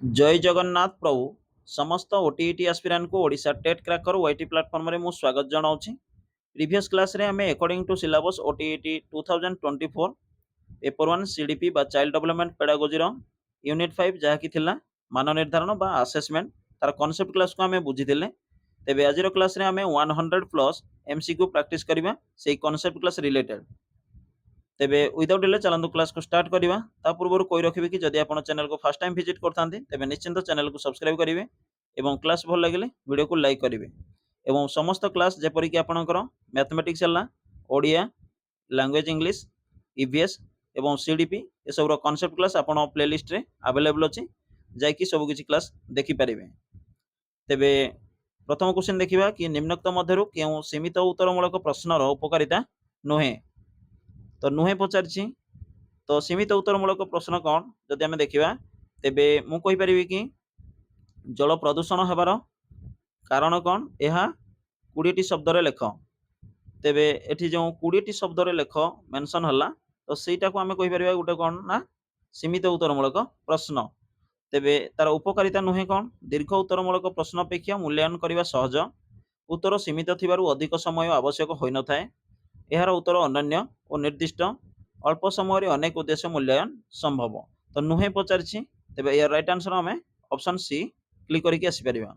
जय जगन्नाथ प्रभु समस्त OTET aspirant को Odisha TET cracker OIT platform रे मु स्वागत जनाऊँ। प्रीवियस क्लास रे हमें according to syllabus OTET 2024 paper 1 CDP बा चाइल्ड डेवलपमेंट पेडागोजी रो यूनिट 5 जहा कि थिला मान निर्धारण बा असेसमेंट तार कांसेप्ट क्लास को हमें बुझिथिले। तेबे आज रो क्लास रे हमें 100 प्लस एमसीक्यू प्रैक्टिस करबा सेही कांसेप्ट क्लास रिलेटेड। तेबे विदाउट डिले चलंतु क्लास को स्टार्ट करवा। ता पूर्व कोई रखिबे कि जदि आपण चैनल को फर्स्ट टाइम विजिट करथांती तेबे निश्चिंत चैनल को सब्सक्राइब करिवे एवं क्लास भल लागिले वीडियो को लाइक करिवे एवं समस्त क्लास जेपरि कि आपणकर मैथमेटिक्स हला, ओडिया, लैंग्वेज इंग्लिश, ईवीएस एवं सीडीपी ए सब रो कांसेप्ट क्लास आपण प्लेलिस्ट रे अवेलेबल अछि, जाय कि सब किछि क्लास देखि परिवे। तेबे प्रथम क्वेश्चन देखिबा कि निम्नोक्त मध्यरु केउ सीमित उत्तरमूलक प्रश्नर उपकारिता नुहे। तो नुहे पचारछि तो सीमित उत्तरमूलक प्रश्न कौन जदि आमे देखिबा तेबे मु कहि परिबि कि जल प्रदूषण हेबार कारण कौन एहा 20 टी शब्द रे लेख। तेबे एठी जो 20 टी शब्द रे लेख मेंशन हला तो सेटा को आमे कहि परिबा गुटे कौन ना सीमित उत्तरमूलक प्रश्न। तेबे तार उपकारिता नुहे कौन दीर्घ उत्तरमूलक प्रश्न अपेक्षा मूल्यांकन करबा सहज, उत्तर सीमित थिबारु अधिक समय आवश्यक होई न थाए, एहार उत्तर अनन्य और निर्दिष्ट, अल्प समय अनेक उद्देश्य मूल्यांकन संभव। तो नुहे पचारछि तेबे यार राइट आंसर हमें ऑप्शन सी क्लिक करके आसी परिबा।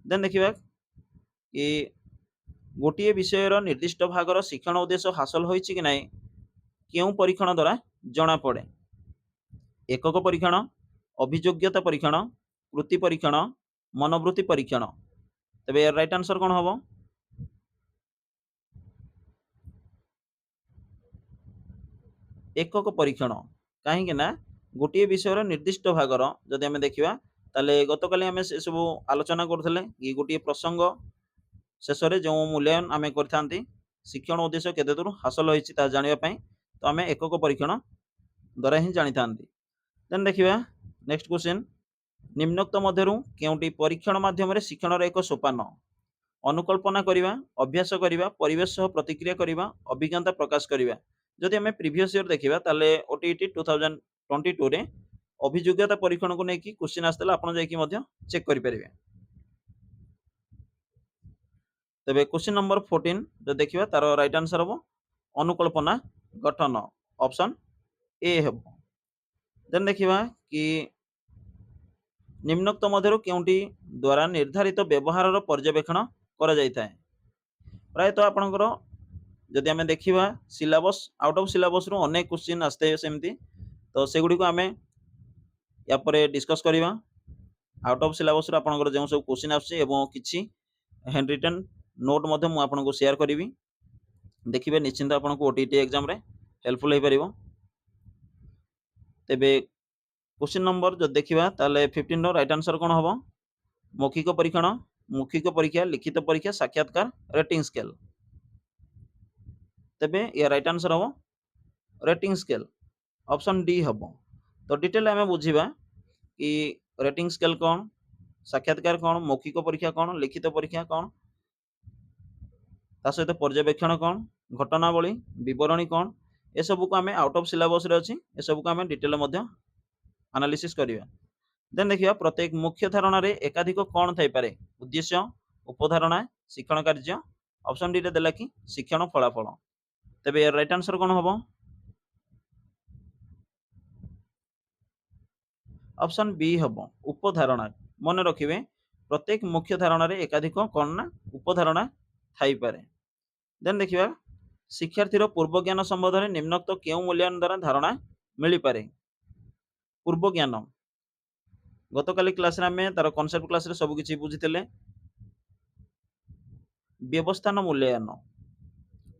देन देखिबा कि गोटिए विषयर निर्दिष्ट भागर शिक्षण उद्देश्य हासिल होइछि कि नहीं केउ परीक्षण द्वारा जणा पड़े। एकक परीक्षण, अभियोग्यता परीक्षण, वृत्ति परीक्षण, मनोवृत्ति परीक्षण। तेबे यार राइट आंसर कोन हबो? एकक परीक्षण। कहीं ना गोटे विषय निर्दिष्ट भागर जदि आमे देखिबा ताले गतकाली आमे से सब आलोचना करथिले कि गोटे प्रसंग शेष में जो मूल्यांकन आमे करथांती शिक्षण उद्देश्य केते दूर हासिल होइछि ता जानिबा पई तो आमे एकक परीक्षण द्वारा ही जानि थांती। देन देखिबा नेक्स्ट क्वेश्चन निम्नोक्त मध्यरु केउटी परीक्षण माध्यम शिक्षण एक सोपान अनुकल्पना करिबा, अभ्यास करिबा, परिवेश सह प्रतिक्रिया करिबा, अभिज्ञता प्रकाश करिबा। जदि हमें प्रीवियस ईयर देखिबा ताले ओटीईटी 2022 रे अभियोग्यता परीक्षण को नेकी क्वेश्चन आस्तला आपण जाई कि मध्य चेक करि परिबे। तबे क्वेश्चन नंबर 14 जो देखिबा तार राइट आंसर हबो अनुकल्पना गठन, ऑप्शन ए हबो। देन देखिबा कि निम्नोक्त मध्यरु केउटी द्वारा निर्धारित व्यवहार पर्यवेक्षण करा जाय थाए। प्राय तो आपनकर जदि आमे देखिबा सिलेबस आउट ऑफ सिलेबस रु अनेक क्वेश्चन आस्ते सेमती तो सेगुडी को आमे या परे डिस्कस करिबा। आउट ऑफ सिलेबस रु आपनकर जे सब क्वेश्चन आछे एवं किछि हैंड रिटन नोट मध्य मु आपनको शेयर करिवि, देखिबे निश्चिंत आपनको ओटीटी एग्जाम रे हेल्पफुल हे परिबो। तेबे क्वेश्चन नंबर जो देखिबा ताले 15 रो राइट आंसर कोन हबो? मौखिक परीक्षण, मौखिक परीक्षा, लिखित परीक्षा, साक्षात्कार, रेटिंग स्केल। तेबे या राइट आंसर हबो रेटिंग स्केल, ऑप्शन डी हबो। तो डिटेल आमे बुझिबा कि रेटिंग स्केल कोन, साक्षात्कार कोन, मौखिक परीक्षा कोन, लिखित परीक्षा कोन, ता सहित पर्यवेक्षण कोन, घटनावली, विवरणी कोन, ए सब को आमे आउट ऑफ सिलेबस रे अछि, ए सब को आमे डिटेल मध्य एनालिसिस करिवा। देन देखिबा प्रत्येक मुख्य धारणा रे एकाधिक कोन थाई पारे, उद्देश्य, उपधारणा, शिक्षण कार्य। ऑप्शन डी रे देला कि शिक्षण फलाफल। तेबे राइट आंसर कोन हबो? ऑप्शन बी हबो उपधारणा। मन रखिबे प्रत्येक मुख्य धारणा रे एकाधिक कोन ना उपधारणा थाई पारे। देन देखिबा शिक्षार्थीर पूर्व ज्ञान संबंध में निम्नोक्त केउ मूल्यांकन द्वारा धारणा मिली पारे। पूर्व ज्ञान गतकाली क्लास रे हमें तार कांसेप्ट क्लास रे सब किछि बुझितले। व्यवस्थान मूल्यांकन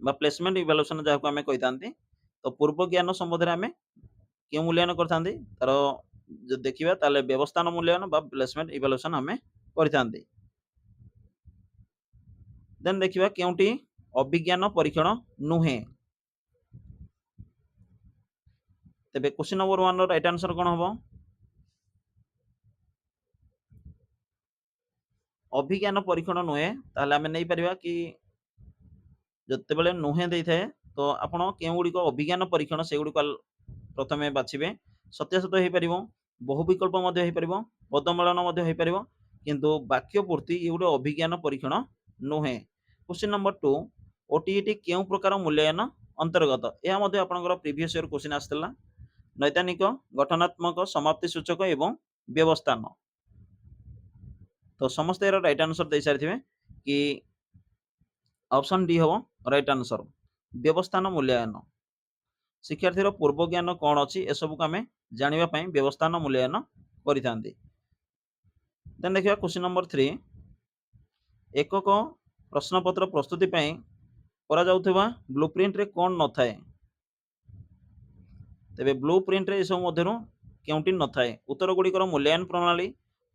बा प्लेसमेंट इवैल्यूएशन जहा को हमें कहितांती तो पूर्व ज्ञान संबंध में हमें केउ मूल्यांकन करथांती तार जो देखिबा ताले व्यवस्थान मूल्यांकन बा प्लेसमेंट इवैल्यूएशन हमें करथांती। देन देखिबा केउटी अभिज्ञान परीक्षण नुहे। तेबे question number 1 row right answer कोन हबो? अभिज्ञान परीक्षण नुहे ताले हमें नै परिबा कि जते बेले नुहे देई थाए तो आपण केउ गुडी को अभिज्ञान परीक्षण से गुडी को प्रथमे बाछिबे। सत्यासत्य हे परिबो ବହୁ ବିକଳ୍ପ ମଧ୍ୟ ହେଇପାରିବ, ପଦମେଳନ ମଧ୍ୟ ହେଇପାରିବ, କିନ୍ତୁ ବାକ୍ୟ ପୂର୍ତ୍ତି ଏ ଗୋଟେ ଅଭିଜ୍ଞାନ ପରୀକ୍ଷଣ ନୁହେଁ। କ୍ୱେଶ୍ଚିନ୍ ନମ୍ବର 2, ଓଟିଇଟି କେଉଁ ପ୍ରକାର ମୂଲ୍ୟାୟନ ଅନ୍ତର୍ଗତ? ଏହା ମଧ୍ୟ ଆପଣଙ୍କର ପ୍ରିଭିୟସ୍ ଇୟର କ୍ୱେଶ୍ଚିନ୍ ଆସିଥିଲା। ନୈଦାନିକ, ଗଠନାତ୍ମକ, ସମାପ୍ତି ସୂଚକ ଏବଂ ବ୍ୟବସ୍ଥାନ। ତ ସମସ୍ତେ ଏର ରାଇଟ୍ ଆନ୍ସର ଦେଇ ସାରିଥିବେ କି ଅପସନ୍ ଡି ହେବ ରାଇଟ୍ ଆନ୍ସର। ବ୍ୟବସ୍ଥାନ ମୂଲ୍ୟାୟନ, ଶିକ୍ଷାର୍ଥୀର ପୂର୍ବ ଜ୍ଞାନ କ'ଣ ଅଛି ଏସବୁକୁ ଆମେ ଜାଣିବା ପାଇଁ ବ୍ୟବସ୍ଥାନ ମୂଲ୍ୟାୟନ କରିଥାନ୍ତି। ଦେନ୍ ଦେଖିବା କ୍ୱେଶ୍ଚିନ୍ ନମ୍ବର 3, ଏକକ ପ୍ରଶ୍ନପତ୍ର ପ୍ରସ୍ତୁତି ପାଇଁ କରାଯାଉଥିବା ବ୍ଲୁପ୍ରିଣ୍ଟରେ କ'ଣ ନଥାଏ? ତେବେ ବ୍ଲୁପ୍ରିଣ୍ଟରେ ଏସବୁ ମଧ୍ୟରୁ କେଉଁଟି ନଥାଏ? ଉତ୍ତର ଗୁଡ଼ିକର ମୂଲ୍ୟାୟନ ପ୍ରଣାଳୀ,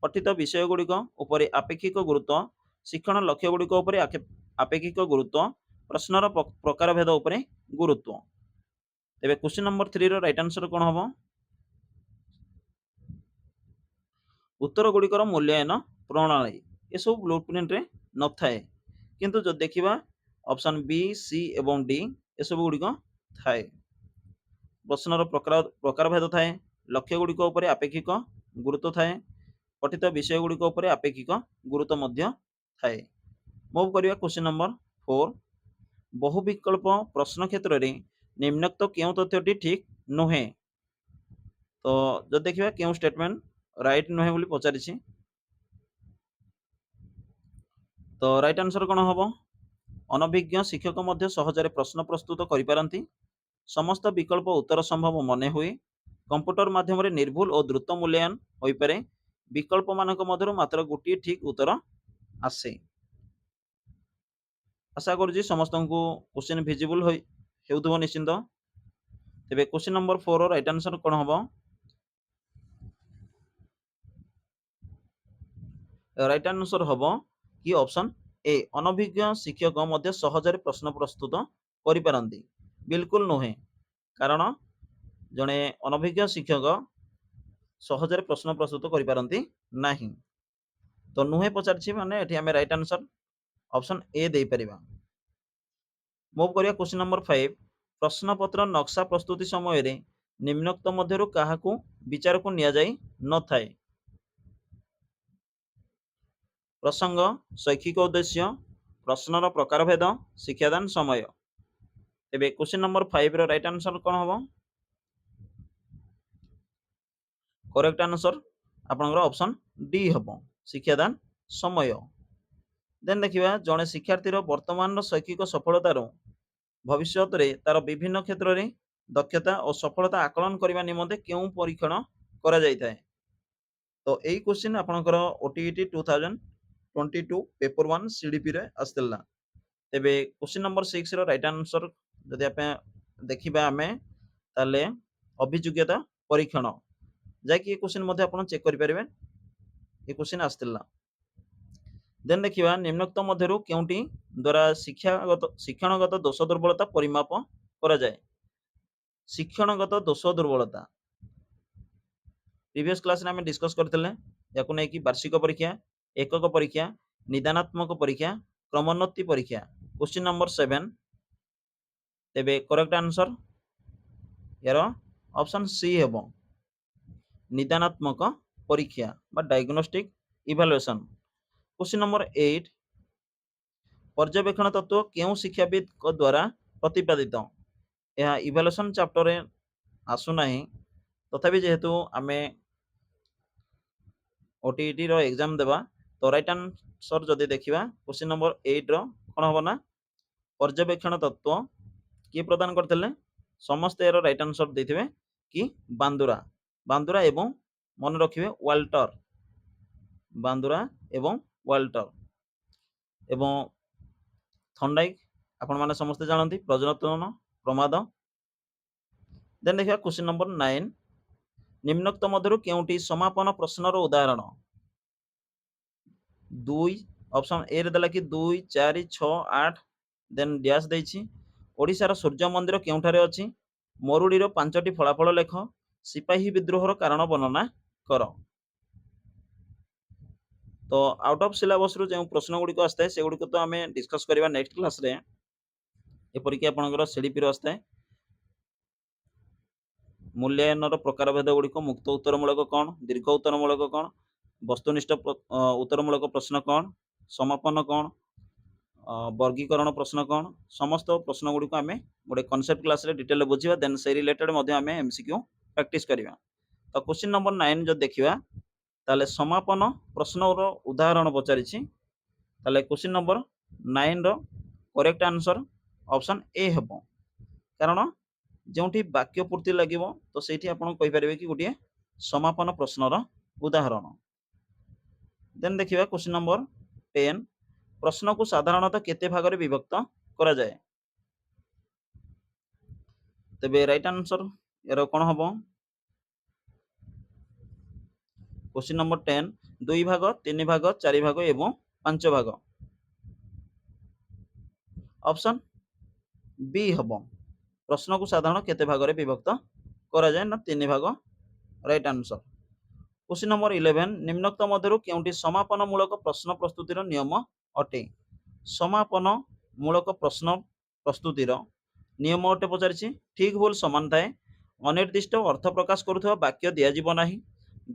ପଠିତ ବିଷୟ ଗୁଡ଼ିକ ଉପରେ ଆପେକ୍ଷିକ ଗୁରୁତ୍ୱ, ଶିକ୍ଷଣ ଲକ୍ଷ୍ୟ ଗୁଡ଼ିକ ଉପରେ ଆପେକ୍ଷିକ ଗୁରୁତ୍ୱ, ପ୍ରଶ୍ନର ପ୍ରକାରଭେଦ ଉପରେ ଗୁରୁତ୍ୱ। ତେବେ କ୍ୱେଶ୍ଚିନ୍ ନମ୍ବର 3 ର ରାଇଟ୍ ଆନ୍ସର କ'ଣ ହେବ? ଉତ୍ତର ଗୁଡ଼ିକର ମୂଲ୍ୟାୟନ ପ୍ରଣାଳୀ ଏସବୁ ବ୍ଲୁପ୍ରିଣ୍ଟରେ ନଥାଏ, କିନ୍ତୁ ଯଦି ଦେଖିବା ଅପସନ୍ ବି, ସି ଏବଂ ଡି ଏସବୁ ଗୁଡ଼ିକ ଥାଏ। ପ୍ରଶ୍ନର ପ୍ରକାରଭେଦ ଥାଏ, ଲକ୍ଷ୍ୟ ଗୁଡ଼ିକ ଉପରେ ଆପେକ୍ଷିକ ଗୁରୁତ୍ୱ ଥାଏ, ପଠିତ ବିଷୟ ଗୁଡ଼ିକ ଉପରେ ଆପେକ୍ଷିକ ଗୁରୁତ୍ୱ ମଧ୍ୟ ଥାଏ। ମୁଭ୍ କରିବା କ୍ୱେଶ୍ଚିନ୍ ନମ୍ବର 4, ବହୁ ବିକଳ୍ପ ପ୍ରଶ୍ନ କ୍ଷେତ୍ରରେ ନିମ୍ନୋକ୍ତ କେଉଁ ତଥ୍ୟଟି ଠିକ୍ ନୁହେଁ? ତ ଯଦି ଦେଖିବା କେଉଁ ଷ୍ଟେଟମେଣ୍ଟ ରାଇଟ୍ ନୁହେଁ ବୋଲି ପଚାରିଛି, ତ ରାଇଟ୍ ଆନ୍ସର କ'ଣ ହେବ? ଅନଭିଜ୍ଞ ଶିକ୍ଷକ ମଧ୍ୟ ସହଜରେ ପ୍ରଶ୍ନ ପ୍ରସ୍ତୁତ କରିପାରନ୍ତି, ସମସ୍ତ ବିକଳ୍ପ ଉତ୍ତର ସମ୍ଭବ ମନେ ହୁଏ, କମ୍ପ୍ୟୁଟର ମାଧ୍ୟମରେ ନିର୍ଭୁଲ ଓ ଦ୍ରୁତ ମୂଲ୍ୟାୟନ ହୋଇପାରେ, ବିକଳ୍ପମାନଙ୍କ ମଧ୍ୟରୁ ମାତ୍ର ଗୋଟିଏ ଠିକ୍ ଉତ୍ତର ଆସେ। ଆଶା କରୁଛି ସମସ୍ତଙ୍କୁ କ୍ୱେଶ୍ଚିନ୍ ଭିଜିବୁଲ ହେଉଥିବ ନିଶ୍ଚିନ୍ତ। ତେବେ କ୍ୱେଶ୍ଚିନ୍ ନମ୍ବର 4 ର ରାଇଟ୍ ଆନ୍ସର କ'ଣ ହେବ? ରାଇଟ୍ ଆନ୍ସର ହେବ କି ଅପସନ୍ ଏ, ଅନଭିଜ୍ଞ ଶିକ୍ଷକ ମଧ୍ୟ ସହଜରେ ପ୍ରଶ୍ନ ପ୍ରସ୍ତୁତ କରିପାରନ୍ତି। ବିଲକୁଲ ନୁହେଁ, କାରଣ ଜଣେ ଅନଭିଜ୍ଞ ଶିକ୍ଷକ ସହଜରେ ପ୍ରଶ୍ନ ପ୍ରସ୍ତୁତ କରିପାରନ୍ତି ନାହିଁ। ତ ନୁହେଁ ପଚାରିଛି ମାନେ ଏଠି ଆମେ ରାଇଟ୍ ଆନ୍ସର ଅପସନ୍ ଏ ଦେଇପାରିବା। ମୁଭ୍ କରିବା କ୍ୱେଶ୍ଚିନ୍ ନମ୍ବର 5, ପ୍ରଶ୍ନପତ୍ର ନକ୍ସା ପ୍ରସ୍ତୁତି ସମୟରେ ନିମ୍ନୋକ୍ତ ମଧ୍ୟରୁ କାହାକୁ ବିଚାରକୁ ନିଆଯାଇ ନଥାଏ? ପ୍ରସଙ୍ଗ, ଶୈକ୍ଷିକ ଉଦ୍ଦେଶ୍ୟ, ପ୍ରଶ୍ନର ପ୍ରକାରଭେଦ, ଶିକ୍ଷାଦାନ ସମୟ। ତେବେ କ୍ୱେଶ୍ଚିନ୍ ନମ୍ବର 5 ର ରାଇଟ୍ ଆନ୍ସର କ'ଣ ହେବ? କରେକ୍ଟ ଆନ୍ସର ଆପଣଙ୍କର ଅପସନ୍ ଡି ହେବ, ଶିକ୍ଷାଦାନ ସମୟ। ଦେନ୍ ଦେଖିବା ଜଣେ ଶିକ୍ଷାର୍ଥୀର ବର୍ତ୍ତମାନର ଶୈକ୍ଷିକ ସଫଳତାରୁ ଭବିଷ୍ୟତରେ ତାର ବିଭିନ୍ନ କ୍ଷେତ୍ରରେ ଦକ୍ଷତା ଓ ସଫଳତା ଆକଳନ କରିବା ନିମନ୍ତେ କେଉଁ ପରୀକ୍ଷଣ କରାଯାଇଥାଏ? ତ ଏଇ କ୍ୱେଶ୍ଚିନ୍ ଆପଣଙ୍କର ଓଟିଇଟି 2022 ପେପର 1 ସିଡିପି ରେ ଆସିଥିଲା। ତେବେ କ୍ୱେଶ୍ଚିନ୍ ନମ୍ବର 6 ର ରାଇଟ୍ ଆନ୍ସର ଯଦି ଆମେ ଦେଖିବା ତାହେଲେ ଅଭିଯୋଗ୍ୟତା ପରୀକ୍ଷଣ, ଯାହାକି ଏ କ୍ୱେଶ୍ଚିନ୍ ମଧ୍ୟ ଆପଣ ଚେକ୍ କରିପାରିବେ, ଏ କ୍ୱେଶ୍ଚିନ୍ ଆସିଥିଲା। ଦେନ୍ ଦେଖିବା ନିମ୍ନୋକ୍ତ ମଧ୍ୟରୁ କେଉଁଟି ଦ୍ୱାରା ଶିକ୍ଷଣଗତ ଦୋଷ ଦୁର୍ବଳତା ପରିମାପ କରାଯାଏ? ଶିକ୍ଷଣଗତ ଦୋଷ ଦୁର୍ବଳତା ପ୍ରିଭିୟସ୍ କ୍ଲାସରେ ଆମେ ଡିସ୍କସ୍ କରିଥିଲେ, याकु नेकी वार्षिक परीक्षा, एकक परीक्षा, निदानात्मक परीक्षा, क्रमोन्नति परीक्षा। क्वेश्चन नंबर 7 तेबे करेक्ट आंसर यार ऑप्शन सी हेबो निदानात्मक परीक्षा बा डायग्नोस्टिक इवैल्यूएशन। क्वेश्चन नंबर 8 पर्यवेक्षण तत्व केउ शिक्षाविद को द्वारा प्रतिपादित? यह इवैल्यूएशन चैप्टर रे आसु नाही, तथापि जेहेतु आमे ओटीईटी रो एग्जाम देबा तो राइट आंसर जदि देखिबा क्वेश्चन नंबर 8 रो कोन होबो ना पर्यवेक्षण तत्व किए प्रदान करथिले? समस्त एरो राइट आंसर देथिबे कि बांदुरा। बांदुरा एवं मन रखिबे वाल्टर, बांदुरा एवं वाल्टर एवं थंडाइक आपण माने समस्त जानନ୍ତି प्रजनन प्रमाद। देन देखिबा क्वेश्चन नंबर 9 निम्नोक्त मध्यरु केउंटी समापन प्रश्नर उदाहरण? 2 ऑप्शन ए रे देला कि 2 4 6 8 देन डैश देछि। ओडिसा रो सूर्य मंदिर केउठारे अछि? मरुडी रो 5टी फलाफल लेख। सिपाही विद्रोहर कारण वर्णना कर। तो आउट ऑफ सिलेबस रो जे प्रश्न गुडी को आस्ते से गुडी को तो हमें डिस्कस करबा नेक्स्ट क्लास रे। एपरि कि आपनकर सीडीपी रो आस्ते ମୂଲ୍ୟାୟନର ପ୍ରକାରଭେଦ ଗୁଡ଼ିକ ମୁକ୍ତ ଉତ୍ତରମୂଳକ କ'ଣ, ଦୀର୍ଘ ଉତ୍ତରମୂଳକ କ'ଣ, ବସ୍ତୁନିଷ୍ଠ ଉତ୍ତରମୂଳକ ପ୍ରଶ୍ନ କ'ଣ, ସମାପନ କ'ଣ, ବର୍ଗୀକରଣ ପ୍ରଶ୍ନ କ'ଣ, ସମସ୍ତ ପ୍ରଶ୍ନ ଗୁଡ଼ିକୁ ଆମେ ଗୋଟେ କନସେପ୍ଟ କ୍ଲାସରେ ଡିଟେଲରେ ବୁଝିବା। ଦେନ୍ ସେଇ ରିଲେଟେଡ୍ ମଧ୍ୟ ଆମେ MCQ ପ୍ରାକ୍ଟିସ୍ କରିବା। ତ କ୍ୱେଶ୍ଚିନ୍ ନମ୍ବର 9 ଯଦି ଦେଖିବା ତାହେଲେ ସମାପନ ପ୍ରଶ୍ନର ଉଦାହରଣ ପଚାରିଛି। ତାହେଲେ କ୍ୱେଶ୍ଚିନ୍ ନମ୍ବର 9ର କରେକ୍ଟ ଆନ୍ସର ଅପସନ୍ ଏ ହେବ, କାରଣ ଯେଉଁଠି ବାକ୍ୟ ପୂର୍ତ୍ତି ଲାଗିବ ତ ସେଇଠି ଆପଣ କହିପାରିବେ କି ଗୋଟିଏ ସମାପନ ପ୍ରଶ୍ନର ଉଦାହରଣ। ଦେନ୍ ଦେଖିବା କ୍ୱେଶ୍ଚିନ୍ ନମ୍ବର 10, ପ୍ରଶ୍ନକୁ ସାଧାରଣତଃ କେତେ ଭାଗରେ ବିଭକ୍ତ କରାଯାଏ? ତେବେ ରାଇଟ୍ ଆନ୍ସର ଏର କ'ଣ ହେବ? क्वेश्चन नंबर 10 2 भाग 3 भाग 4 भाग एवं 5 भाग। ऑप्शन बी हबो, प्रश्न को साधारण केते भाग रे विभक्त करा जाय ना 3 भाग, राइट आंसर। क्वेश्चन नंबर 11 निम्नोक्त मध्यरु केउंटी समापन मूलक प्रश्न प्रस्तुतिर नियम अटे? समापन मूलक प्रश्न प्रस्तुतिर नियम अटे पचारिछि। ठीक भूल समान थाए, अनिर्दिष्ट अर्थ प्रकाश करुथबा वाक्य दिया जीव नाही,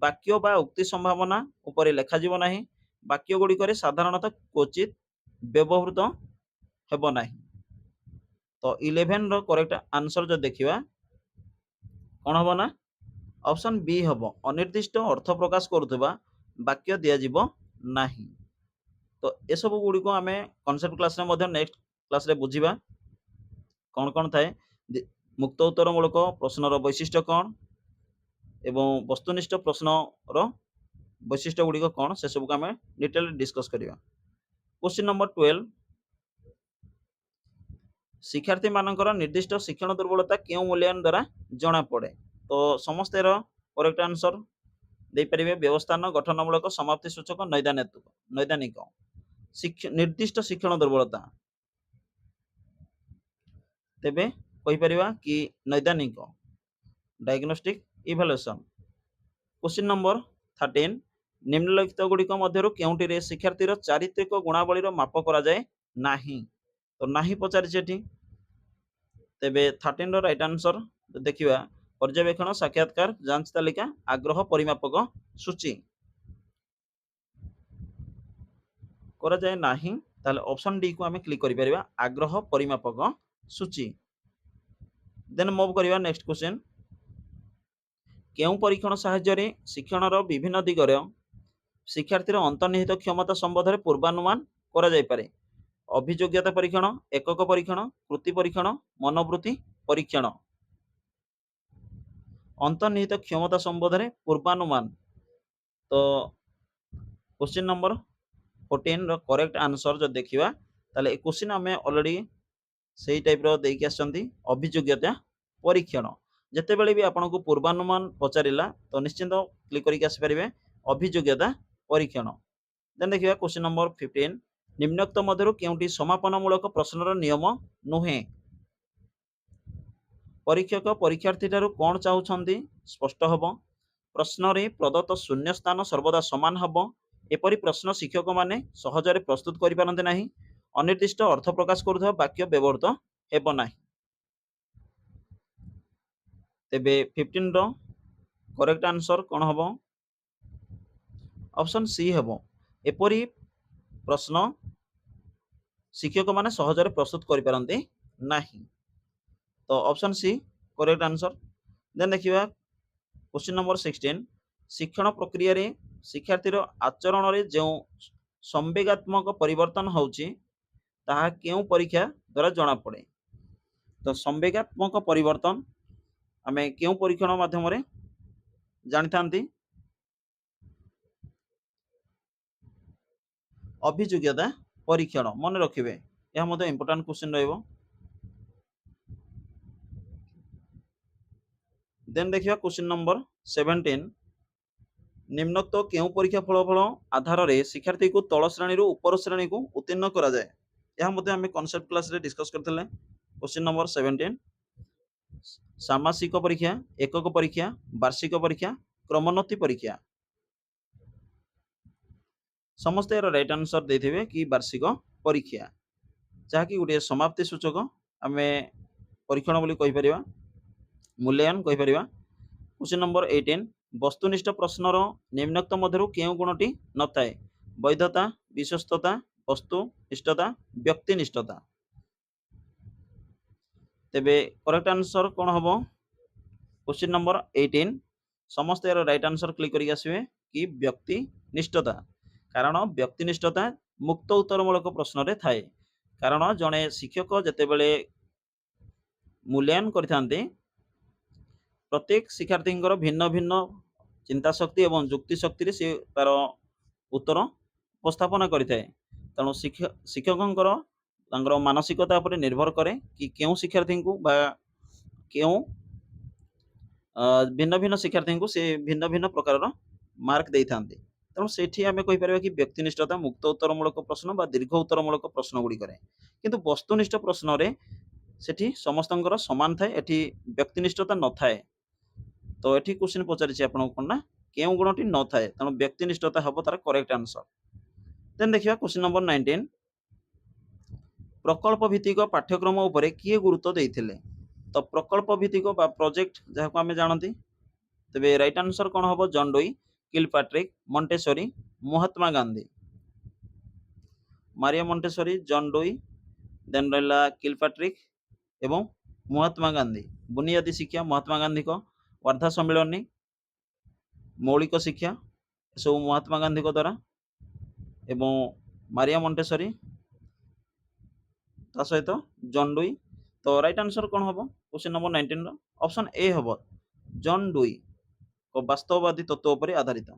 वाक्य बा उक्ति संभावना उपरे लेखा जीव नाही, वाक्य गुड़िक साधारणतः क्वचित व्यवहृत हेब नाही। तो 11 रो करेक्ट आंसर जो देखिबा कोन हबो ना ऑप्शन बी हबो, अनिर्दिष्ट अर्थ प्रकाश करुथबा वाक्य दिया जीव नाही। तो ए सब गुड़िक आमे कांसेप्ट क्लास रे मध्ये नेक्स्ट क्लास रे बुझिबा कोन कोन थाए, मुक्त उत्तरमूलक प्रश्नर वैशिष्ट्य कोन एवं वस्तुनिष्ठ प्रश्नर वैशिष्ट्य गुड़िक कौन से सब को आम डिटेल डिस्कस करिया। क्वेश्चन नंबर 12 शिक्षार्थी मानकर निर्दिष्ट शिक्षण दुर्बलता क्यों मूल्यांकन द्वारा जना पड़े? तो समस्त करेक्ट आंसर दे परिबे व्यवस्थान गठनमूलक समाप्ति सूचक नैदानिक निर्दिष्ट शिक्षण दुर्बलता तेबे कहि परिबा कि नैदानिक डायग्नोस्टिक इवैल्यूएशन। क्वेश्चन नंबर 13 निम्नलिखित गुड़िक मध्यरु केउंटिरे शिक्षार्थीर चारित्रिक गुणावलीर माप करा जाय नाही? तो नाही पचारिछि एठी। तेबे 13 रो राइट आंसर देखिबा पर्यवेक्षण साक्षात्कार जांच तालिका आग्रह परिमापक सूची करा जाय नाही, ताले ऑप्शन डी को हमें क्लिक करि परिबा आग्रह परिमापक सूची। देन मूव करिबा नेक्स्ट क्वेश्चन, केउं परीक्षण साहाय्य शिक्षणर विभिन्न दिगरे शिक्षार्थीर अंतर्निहित क्षमता संबंध में पूर्वानुमान करा जाय पारे? अभियोग्यता परीक्षण, एकक परीक्षण, कृति परीक्षण, मनोवृत्ति परीक्षण। अंतर्निहित क्षमता संबंध में पूर्वानुमान, तो क्वेश्चन नंबर 14 रो करेक्ट आंसर जो देखिबा ताले ए क्वेश्चन हमें ऑलरेडी सही टाइप रो देकी आछंती अभियोग्यता परीक्षण। जिते बेले भी आपको पूर्वानुमान पचारिला तो निश्चिंत क्लिक करके आसी परिबे अभियोग्यता परीक्षण। देन देखिबा क्वेश्चन नंबर 15 निम्नोक्त मध्यरु केउंटी समापनमूलक प्रश्नर नियम नुहे? परीक्षक परीक्षार्थी ठारू कोन चाहुछंती स्पष्ट हबो, प्रश्न रे प्रदत्त शून्य स्थान सर्वदा समान हबो, एपरि प्रश्न शिक्षक माने सहजरे प्रस्तुत करि पारंते नाही, अनिर्दिष्ट अर्थ प्रकाश करुथबा वाक्य व्यवहृत हेबो नाही। तेबे 15 रो करेक्ट आंसर कोन हबो? ऑप्शन सी हेबो, एपरि प्रश्न शिक्षक माने सहजरे प्रस्तुत करि पारंते नाही। तो option C correct answer. Then देखिबा क्वेश्चन नंबर 16 शिक्षण प्रक्रिया रे शिक्षार्थीर आचरण रे जो संवेगात्मक परिवर्तन होउची ताहा केउ परीक्षा द्वारा जना पड़े? तो संवेगात्मक परिवर्तन आमे केउ परीक्षण माध्यम रे जानि थांती? अभियोग्यता परीक्षण मन रखिबे, यह मध्ये इंपोर्टेंट क्वेश्चन रहइबो। देन देखिबा क्वेश्चन नंबर 17 निम्नोक्त केउ परीक्षा फलाफल आधार रे शिक्षार्थी को तल श्रेणी रु ऊपर श्रेणी को उत्तीर्ण करा जाय? यह मध्ये हमें कांसेप्ट क्लास रे डिस्कस करथिले। क्वेश्चन नंबर 17 सामासिक परीक्षा, एकक परीक्षा, वार्षिक परीक्षा, क्रमोन्नति परीक्षा। समस्त राइट आंसर देथिबे कि वार्षिक परीक्षा, जहा कि गुटे समाप्ति सूचक आमे परीक्षण बोली कहि परिबा, मूल्यांकन कहि परिबा। क्वेश्चन नंबर 18 वस्तुनिष्ठ प्रश्नर निम्नोक्त मध्यरु केउ गुणटी नथाए वैधता विश्वस्तता वस्तुनिष्ठता व्यक्तिनिष्ठता तेबे करेक्ट आंसर कोन हबो क्वेश्चन नंबर 18 समस्त यार राइट आंसर क्लिक करिक आसीबे कि व्यक्तिनिष्ठता कारण व्यक्तिनिष्ठता मुक्त उत्तरमूलक प्रश्न रे थाए कारण जणे शिक्षक जते बेले मूल्यांकन करथांते प्रत्येक शिक्षार्थी भिन्न भिन्न चिंता शक्ति एवं युक्ति शक्ति रे से तार उत्तर उपस्थापन करिथाए तेणु शिक्षकंकर तांकर मानसिकता पर निर्भर करे कि केउ शिक्षार्थी को बा केउ भिन्न भिन्न शिक्षार्थी को से भिन्न भिन्न प्रकार मार्क दे थांते तेणु सेठी आमे कहि परबा कि व्यक्तिनिष्ठता मुक्त उत्तरमूलक प्रश्न बा दीर्घ उत्तरमूलक प्रश्न गुडी करे किंतु वस्तुनिष्ठ प्रश्न रे सेठी समस्तंकर समान थाए एठी व्यक्तिनिष्ठता न थाए तो एठी क्वेश्चन पचारिछि आपन कोन ना केउ गुणटी न थाए तेणु व्यक्तिनिष्ठता हबो तार करेक्ट आंसर देन देखिबा क्वेश्चन नंबर 19 प्रकल्प भित्तिक पाठ्यक्रम उपरे किए गुरुत्व देइथिले तो प्रकल्प भित्तिक बा प्रोजेक्ट जहाको आमे जानती तबे राइट आंसर कोन हबो John Dewey Kilpatrick Montessori Mahatma Gandhi Maria Montessori John Dewey then रहला किलपाट्रिक एवं महात्मा गांधी बुनियादी शिक्षा महात्मा गांधी को वर्धा सम्मेलनी मौलिक शिक्षा सब महात्मा गांधी को द्वारा एवं मारिया मॉन्टेसरी ता सहित जॉन डुई तो राइट आंसर कौन हम क्वेश्चन नंबर 19 ऑप्शन ए हम जॉन डुई को वास्तववादी तत्व पर आधारित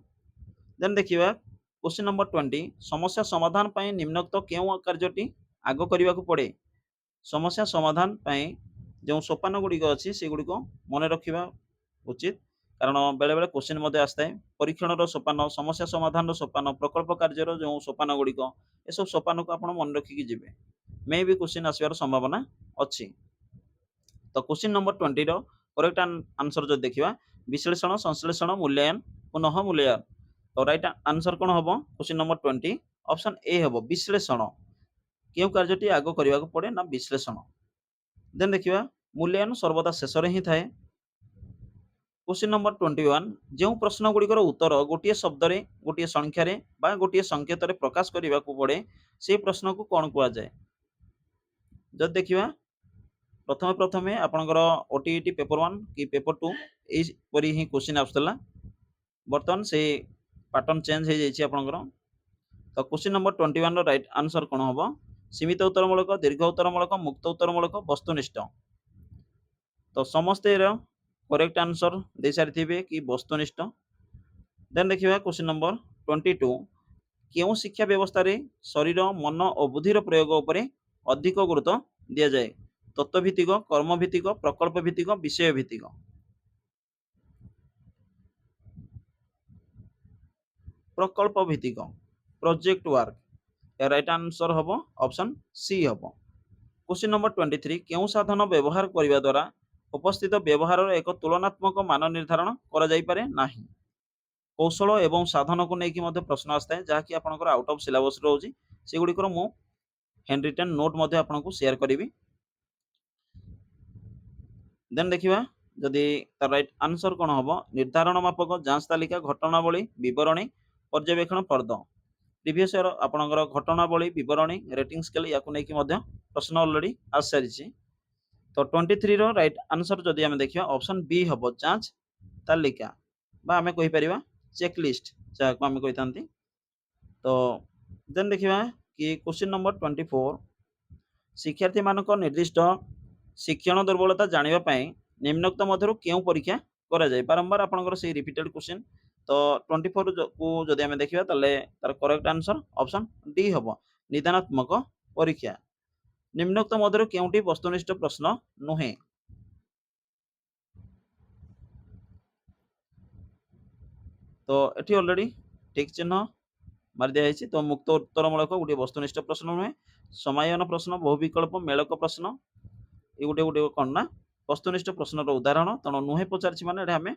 देन देखिबा क्वेश्चन नंबर 20 समस्या समाधान पई निम्नोक्त केउ कार्यटी आगो करबा को पड़े समस्या समाधान पई जो सोपान गुडी अछि से गुडी को मन रखिबा उचित कारण बेले बेले क्वेश्चन मध्ये आस्ताय परीक्षण रो सोपान समस्या समाधान रो सोपान प्रकल्प कार्य रो जो सोपान गुडी को ए सब सोपान को आपण मन रखि कि जिवे मे भी क्वेश्चन आसबार संभावना अच्छी तो क्वेश्चन नंबर 20 रो करेक्ट आंसर जो देखिबा विश्लेषण संश्लेषण मूल्यांकन पुनः मूल्यांकन तो राइट आंसर कोन हबो क्वेश्चन नंबर 20 ऑप्शन ए हबो विश्लेषण केउ कार्यटी आगो करबा को पड़े ना विश्लेषण देन देखिबा मूल्यांकन सर्वदा शेष रे ही थाए क्वेश्चन नंबर 21 जो प्रश्न गुड़िकर उत्तर गोटे शब्द रे गोटे संख्या रे बा गोटे संकेत रे प्रकाश करबा को पड़े से प्रश्न को कोन कुआ जाय जब देखिबा प्रथमे प्रथमे आपनकर ओटीईटी पेपर 1 कि पेपर 2 ए परी ही क्वेश्चन आउतला बर्तन से पैटर्न चेंज हो जाइछि आपनकर तो question number 21 row right answer कोन हबो सीमित उत्तरमूलक दीर्घ उत्तरमूलक मुक्त उत्तरमूलक वस्तुनिष्ठ तो समस्त रो करेक्ट आंसर दे सारिथिबे कि वस्तुनिष्ठ देन देखिबा क्वेश्चन नंबर 22 केउ शिक्षा व्यवस्था रे शरीर मन और बुद्धिर प्रयोग उपरे अधिक गुरुत्व दिया जाए तत्वभित्तिक कर्मभित्तिक प्रकल्प भित्तिक विषय भित्तिक प्रकल्प भित्तिक प्रोजेक्ट वर्क या राइट आंसर हबो ऑप्शन सी हबो क्वेश्चन नंबर 23 केउ साधन व्यवहार करबा द्वारा उपस्थित व्यवहार एक तुलनात्मक मान निर्धारण करा जाई पारे नाही कौशल एवं साधन को लेकिन मध्य प्रश्न आस्ता है जहाँकि आपंकर आउट ऑफ सिलेबस रोजी से गुड़िकर मु हैंड रिटन नोट मध्य आपको शेयर करी देन देखिबा जदि तार राइट आंसर कोन हबो निर्धारण मापक जांच तालिका घटनावली विवरणी पर्यवेक्षण फर्द प्रीवियस ईयर आपनकर घटनावली विवरणी रेटिंग स्केल याकु नै कि मध्य प्रश्न ऑलरेडी आस सारिछि तो 23 रो राइट आंसर जदि हम देखिबा ऑप्शन बी हबो जांच तालिका बा हमें कहि परिबा चेकलिस्ट जाकु हम कहितांती तो देन देखिबा कि क्वेश्चन नंबर 24 शिक्षार्थी मानक निर्दिष्ट शिक्षण दुर्बलता जानिबा पई निम्नोक्त मध्यरु केउ परीक्षा करा जाय बारंबार आपनकर से रिपीटेड क्वेश्चन तो 24 को जदि हम देखिबा तले तार करेक्ट आंसर ऑप्शन डी हबो निदानात्मक परीक्षा निम्नोक्त मध्यरु केउटी वस्तुनिष्ठ प्रश्न नुहे तो एठी ऑलरेडी ठीक चिन्ह मार दिया है तो मुक्त उत्तरमूलक गोटे वस्तुनिष्ठ प्रश्न नुहे समायन प्रश्न बहुविकल्प मेलक प्रश्न ये गोटे गोटे कौन ना वस्तुनिष्ठ प्रश्न उदाहरण तेणु नुहे पचार माने आम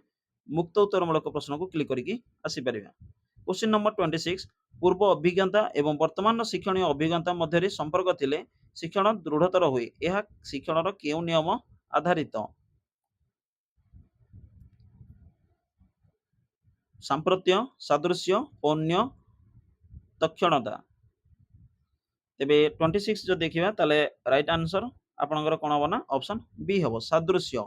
मुक्त उत्तरमूलक प्रश्न को क्लिक करके आसीपर क्वेश्चन नंबर 26 पूर्व अभिज्ञता एवं वर्तमान शिक्षण अभिज्ञता मध्य संपर्क थिले शिक्षण दृढ़तर हुए यह शिक्षण केउ नियम आधारित ସାମ୍ପ୍ରତ୍ୟ ସାଦୃଶ୍ୟ ପୌଣ୍ୟ ତକ୍ଷଣତା। ତେବେ 26 ଯଦି ଦେଖିବା ତାହେଲେ ରାଇଟ୍ ଆନ୍ସର ଆପଣଙ୍କର କ'ଣ ହବ ନା ଅପସନ୍ ବି ହବ ସାଦୃଶ୍ୟ।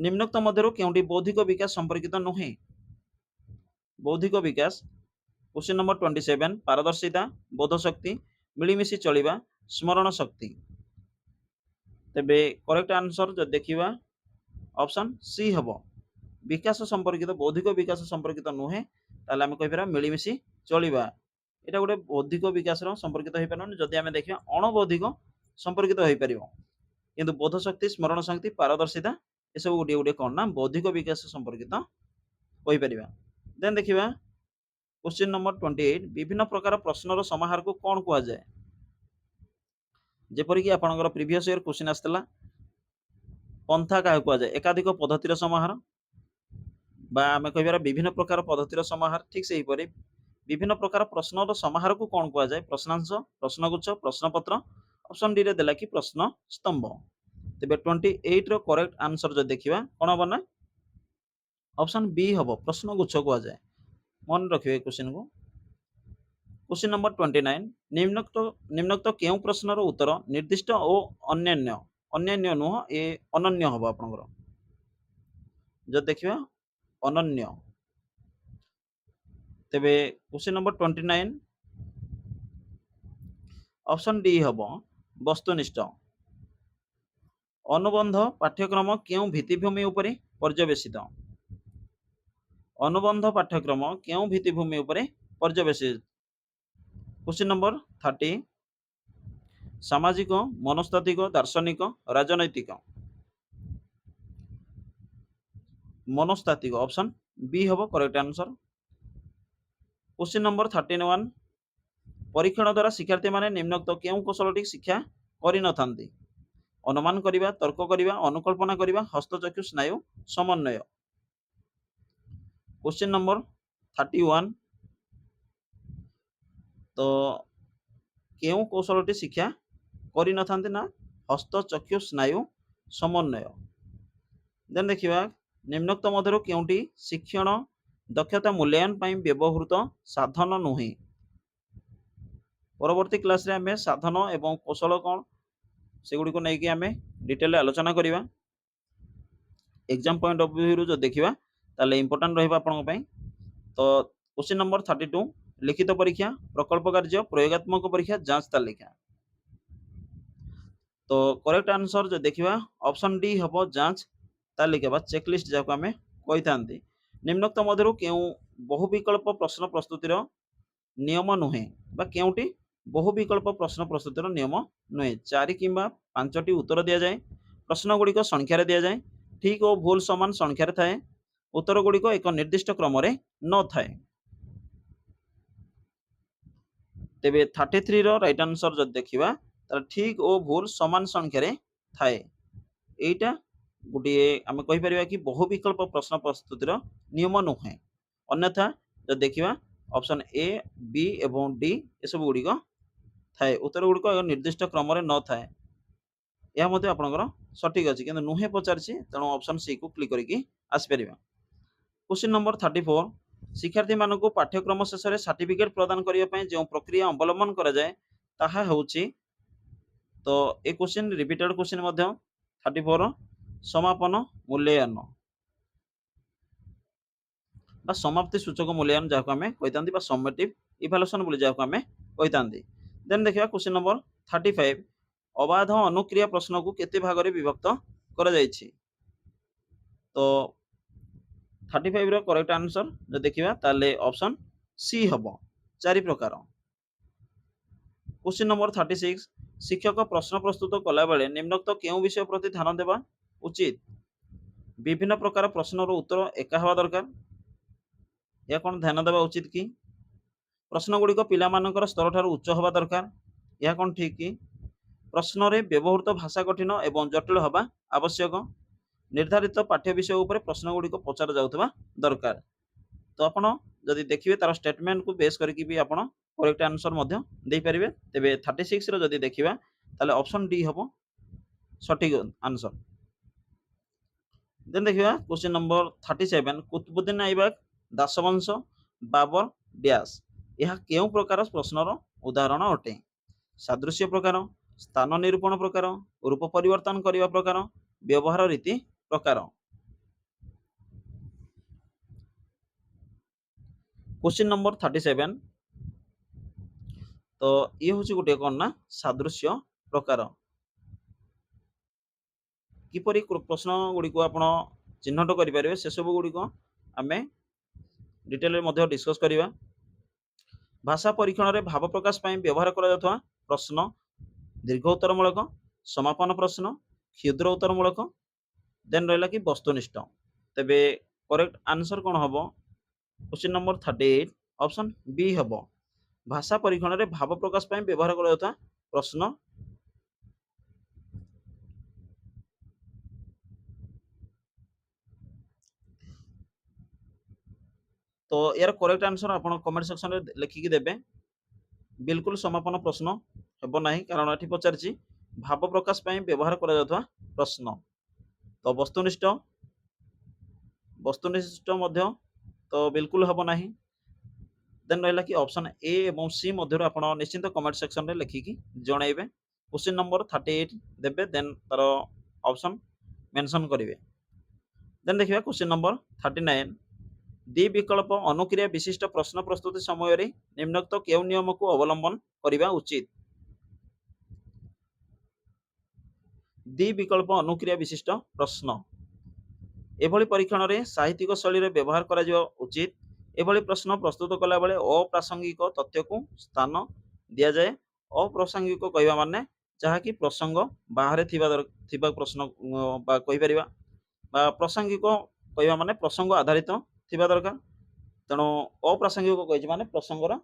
ନିମ୍ନୋକ୍ତ ମଧ୍ୟରୁ କେଉଁଟି ବୌଦ୍ଧିକ ବିକାଶ ସମ୍ପର୍କିତ ନୁହେଁ? ବୌଦ୍ଧିକ ବିକାଶ क्वेश्चन नंबर 27 पारदर्शिता बोध शक्ति मिलीमिशी चलिबा स्मरण शक्ति। तेबे करेक्ट आंसर जो देखिबा ऑप्शन सी हबो विकास संपर्कित बौद्धिक विकास संपर्कित नुहे ताले आमे कहिबा मिलीमिशी चलिबा एटा गोटे बौद्धिक विकास रो संपर्कित होई पारन जदि आमे देखिबा अणबौद्धिक संपर्कित होई परिबो किंतु बोध शक्ति स्मरण शक्ति पारदर्शिता ए सब गोटे गोटे कोन ना बौद्धिक विकास संपर्कित होई परिबा। देन देखिबा क्वेश्चन नंबर 28 विभिन्न प्रकार प्रश्नर समाहार को कौन कहा जाए? जेपरिक आपनकर प्रीवियस ईयर क्वेश्चन आसला पंथा क्या कहा जाए एकाधिक पद्धतिर समाहार बा आमे कहिबार विभिन्न प्रकार पद्धतिर समाहार ठीक से हिपरि विभिन्न प्रकार प्रश्नर समाहार को कौन कहा जाए? प्रश्नांश प्रश्नगुच्छ प्रश्नपत्र ऑप्शन डी रे देला कि प्रश्न स्तंभ। तेबे 28 रो करेक्ट आंसर जो देखिबा कोन हबो ना ऑप्शन बी हबो प्रश्नगुच्छ कहा जाए। मन रखिए क्वेश्चन को। क्वेश्चन नंबर 29 निम्नोक्त केउ प्रश्नर उत्तर निर्दिष्ट और अन्यान्य अन्यान्य नुह ए अनन्य हबो आपनकर जो देखिबा अनन्य। तेबे क्वेश्चन नंबर 29 ऑप्शन डी हबो वस्तुनिष्ठ। अनुबंध पाठ्यक्रम केउ भित्तिभूमि उपरे पर्यवेसित? अनुबंध पाठ्यक्रम केउ भित्तिभूमि उपरे पर्यवेसित? क्वेश्चन नंबर 30 सामाजिक मनस्तात्विक दार्शनिक राजनैतिक मनस्तात्विक ऑप्शन बी हबो करेक्ट आंसर। क्वेश्चन नंबर 31 परीक्षण द्वारा शिक्षार्थी माने निम्नोक्त केउ कौशलटी शिक्षा करि नथांती? अनुमान करिबा तर्क करिबा अनुकल्पना करिबा हस्तचक्षु स्नायु समन्वय। क्वेश्चन नंबर 31 तो केउ कौशलटी शिक्षा करि नथांती ना हस्तचक्षु स्नायु समन्वय। देन देखिबा निम्नोक्त मध्यरु केउटी शिक्षण दक्षता मूल्यांकन पई व्यवहृत साधन नुहे? परवर्ती क्लास रे हमें साधन एवं कौशल कौन से गुडी को नै कि हमें डिटेल आलोचना करिबा। एग्जाम पॉइंट ऑफ व्यू रो जो देखिबा ताले इंपोर्टेंट रहबा आपन पई। तो क्वेश्चन नंबर 32 लिखित परीक्षा प्रकल्प कार्य प्रयोगात्मक परीक्षा जांच तालिका। तो करेक्ट आंसर जो देखिबा ऑप्शन डी हबो जांच तालिका बा चेकलिस्ट जाको हमें कहि थांती। निम्नोक्त मध्यरु केउ बहु विकल्प प्रश्न प्रस्तुतिर नियम नुहे बा केउटी बहु विकल्प प्रश्न प्रस्तुतिर नियम नुहे? 4 किंबा 5टी उत्तर दिया जाए प्रश्न गुडी को संख्या रे दिया जाए ठीक और भूल समान संख्या रे थाए उत्तर गुडी को एक निर्दिष्ट क्रम रे न थाए। तेबे 33 रो राइट आंसर जब देखिबा त ठीक और भूल समान संख्या रे थाए एटा गुडी आमे कहि परिबा कि बहु विकल्प प्रश्न प्रस्तुतिर नियम नुहे। अन्यथा जब देखिबा ऑप्शन ए बी एवं डी ए सब गुडी को थाए उत्तर गुडी को निर्दिष्ट क्रम रे न थाए या मध्ये आपनकर सटीक अछि किंतु नुहे पचारछि तणो ऑप्शन सी को क्लिक करिकि आसी परिबा। क्वेश्चन नंबर 34 शिक्षार्थी मानको पाठ्यक्रम शेष रे सर्टिफिकेट प्रदान करिया पय जे प्रक्रिया अवलंबन करा जाय ताहा होउछि। तो ए क्वेश्चन रिपीटेड क्वेश्चन मध्ये 34 समापन मूल्यांकन बा समाप्ति सूचक मूल्यांकन जाको हमें कहितांती बा समेटिव इवैल्यूएशन बोली जाको हमें कहितांती। देन देखिबा क्वेश्चन नंबर 35 अबाध अनुक्रिया प्रश्न को केते भाग रे विभक्त करा जायछि? तो 35 रो करेक्ट आंसर जो देखिबा ताले ऑप्शन सी हबो 4 प्रकार। क्वेश्चन नंबर 36 शिक्षक प्रश्न प्रस्तुत कला बेले निम्नोक्त केउ विषय प्रति ध्यान देबा उचित? विभिन्न प्रकार प्रश्नर उत्तर एका हवा दरकार या कोन ध्यान देबा उचित कि? प्रश्न गुडी को पिला मानकर स्तर ठार उच्च हवा दरकार या कोन ठीक कि? प्रश्न रे व्यवहृत भाषा कठिन एवं जटिल हवा आवश्यक निर्धारित पाठ्य विषय उपरे प्रश्न गुडी को पचार जाउतबा दरकार। तो आपण जदि देखिबे तार स्टेटमेंट को बेस करके भी आपण करेक्ट आंसर मध्य दे परिबे। तेबे 36 रो जदि देखिबा ताले ऑप्शन डी हबो सटीक आंसर। देन देखिए क्वेश्चन नंबर 37 कुतुबुद्दीन ऐबक दासवंश बाबर डैश यह केउं प्रकार प्रश्नर उदाहरण अटे सादृश्य प्रकार स्थान निरूपण प्रकार रूप परिवर्तन करने प्रकार व्यवहार रीति प्रकार क्वेश्चन नंबर 37 तो ये हूँ गोटे कौन ना सादृश्य प्रकार किपरि प्रश्न गुड़िक आप चिन्हट करेंगे से सब गुड़िक आम डिटेल डिस्कस करवा भाषा परीक्षण में भाव प्रकाश पाई व्यवहार करा प्रश्न दीर्घ उत्तरमूलक समापन प्रश्न क्षुद्र उत्तरमूलक देन रहा कि वस्तुनिष्ठ तेबे करेक्ट आंसर कौन हम क्वेश्चन नंबर 38 ऑप्शन बी हम भाषा परीक्षण में भाव प्रकाश पाई व्यवहार करा प्रश्न तो यार करेक्ट आंसर आप कमेंट सेक्शन में लिखिकी देबे बिल्कुल समापन प्रश्न हेब ना कारण ये पचार भाव प्रकाश पाई व्यवहार करा प्रश्न तो वस्तुनिष्ठ वस्तुनिष्ठ तो बिल्कुल हम ना देन रहा कि ऑप्शन ए और सी मध्य आप निश्चिंत कमेंट सेक्शन में लिखिकी जनइबे क्वेश्चन नंबर 38 देबे देन तार ऑप्शन मेंशन करेंगे देन देखिए क्वेश्चन नंबर 39 दी विकल्प अनुक्रिया विशिष्ट प्रश्न प्रस्तुति समय निम्नोक्त केउ नियम को अवलंबन करने उचित दी विकल्प अनुक्रिया विशिष्ट प्रश्न एभली परीक्षण में साहित्यिक शैली व्यवहार करा उचित एभली प्रश्न प्रस्तुत कला बेले अप्रासंगिक तथ्य को स्थान दि जाए अप्रासंगिक कहवा माने जहाँकि प्रसंग बाहर थिबा प्रश्न कहीपर प्रासंगिक कहवा माने प्रसंग आधारित थिबा दरकार तेणु अप्रासंगिक कही माने प्रसंगर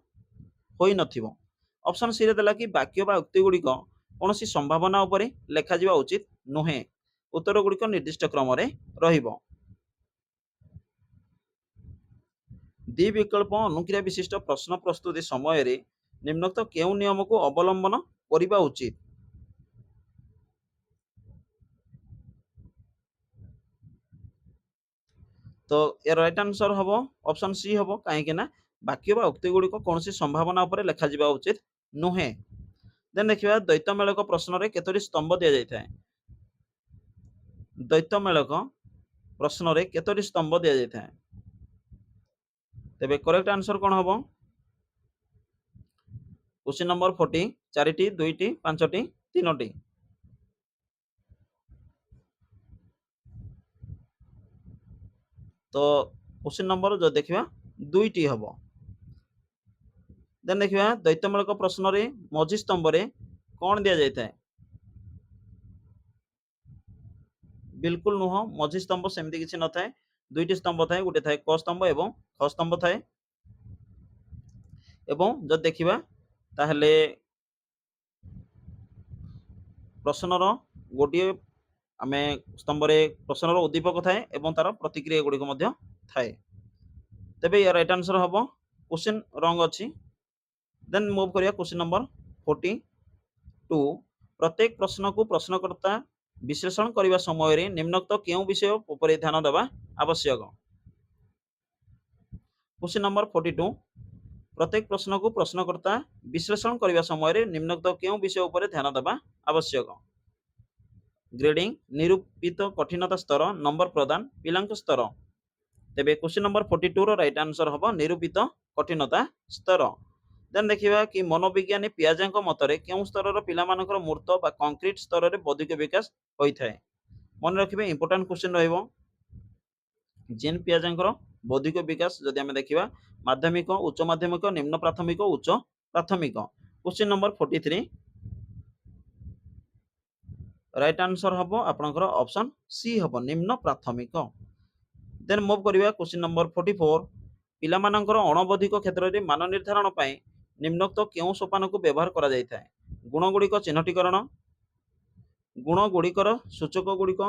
होई नथिबो ऑप्शन सी रे देला कि वाक्य बा उक्ति गुड़िक कौन संभावना उपर लेखा जा उचित नुहे उत्तर गुड़िक निर्दिष्ट क्रम रे रहिबो दी विकल्प अनुक्रिया विशिष्ट प्रश्न प्रस्तुति समय निम्नोक्त केउ नियम को अवलंबन करने उचित तो यार राइट आंसर हम ऑप्शन सी हम कहीं वाक्य बा उक्ति गुड़िक कौन संभावना उपर लेखा जा उचित नुहे देन देखिए द्वैतमेलक प्रश्न रे केतोटी स्तंभ दि जाए द्वैतमेलक प्रश्न रे केतोटी स्तंभ दि जाए तेबे करेक्ट आंसर कौन हम क्वेश्चन नंबर 40 चारिटी दुईटी पांचटी तीनोटी तो क्वेश्चन नंबर जो देखिए दुईटी हम देन देखिए द्वैतमूलक प्रश्न रे मझी स्तंभ रे कौन दि जाए बिल्कुल नुह मझी स्तंभ सेमती किसी न थाए दुईटी स्तंभ थाए गोटे थाए क स्तंभ एवं ख स्तंभ थाए एवं जब देखिबा ताहले प्रश्नर गोटे आम स्तंभ प्रश्नर उद्दीपक थाए एवं तार प्रतिक्रिया गुड़िक थाए तेबे यार राइट आंसर हम क्वेश्चन रंग अच्छी देन मूव करिया क्वेश्चन नंबर 42 प्रत्येक प्रश्न को प्रश्नकर्ता विश्लेषण करने समय निम्नोक्त केउं विषय उपर ध्यान देवा आवश्यक क्वेश्चन नंबर 42 प्रत्येक प्रश्न को प्रश्नकर्ता विश्लेषण करने समय निम्नोक्त केउं विषय उपर ध्यान देवा आवश्यक ग्रेडिंग निरूपित कठिनता स्तर नंबर प्रदान पिलांक स्तर तेबे question number 42 row right answer हम निरूपित कठिनता स्तर देन देखिबा कि मनोविज्ञानी पियाजांक मतरे केउं स्तरर पिलामानकर मूर्त बा कंक्रीट स्तर रे बौद्धिक विकास होई थाए मन रखिबे इंपोर्टेंट क्वेश्चन रहइबो जेन पियाजांकर बौद्धिक विकास जदि आमे देखिबा माध्यमिक उच्च माध्यमिक निम्न प्राथमिक उच्च प्राथमिक क्वेश्चन नंबर 43 राइट आंसर हम आपनकर ऑप्शन सी हम निम्न प्राथमिक देन मूव करिबा क्वेश्चन नंबर 44 पिलामानकर अणबौद्धिक क्षेत्र में मान निर्धारण पाई निम्नोक्त केउं सोपान को व्यवहार करा जाय थाए गुण गुड़िक चिन्हटीकरण गुण गुड़िकर सूचक गुड़िक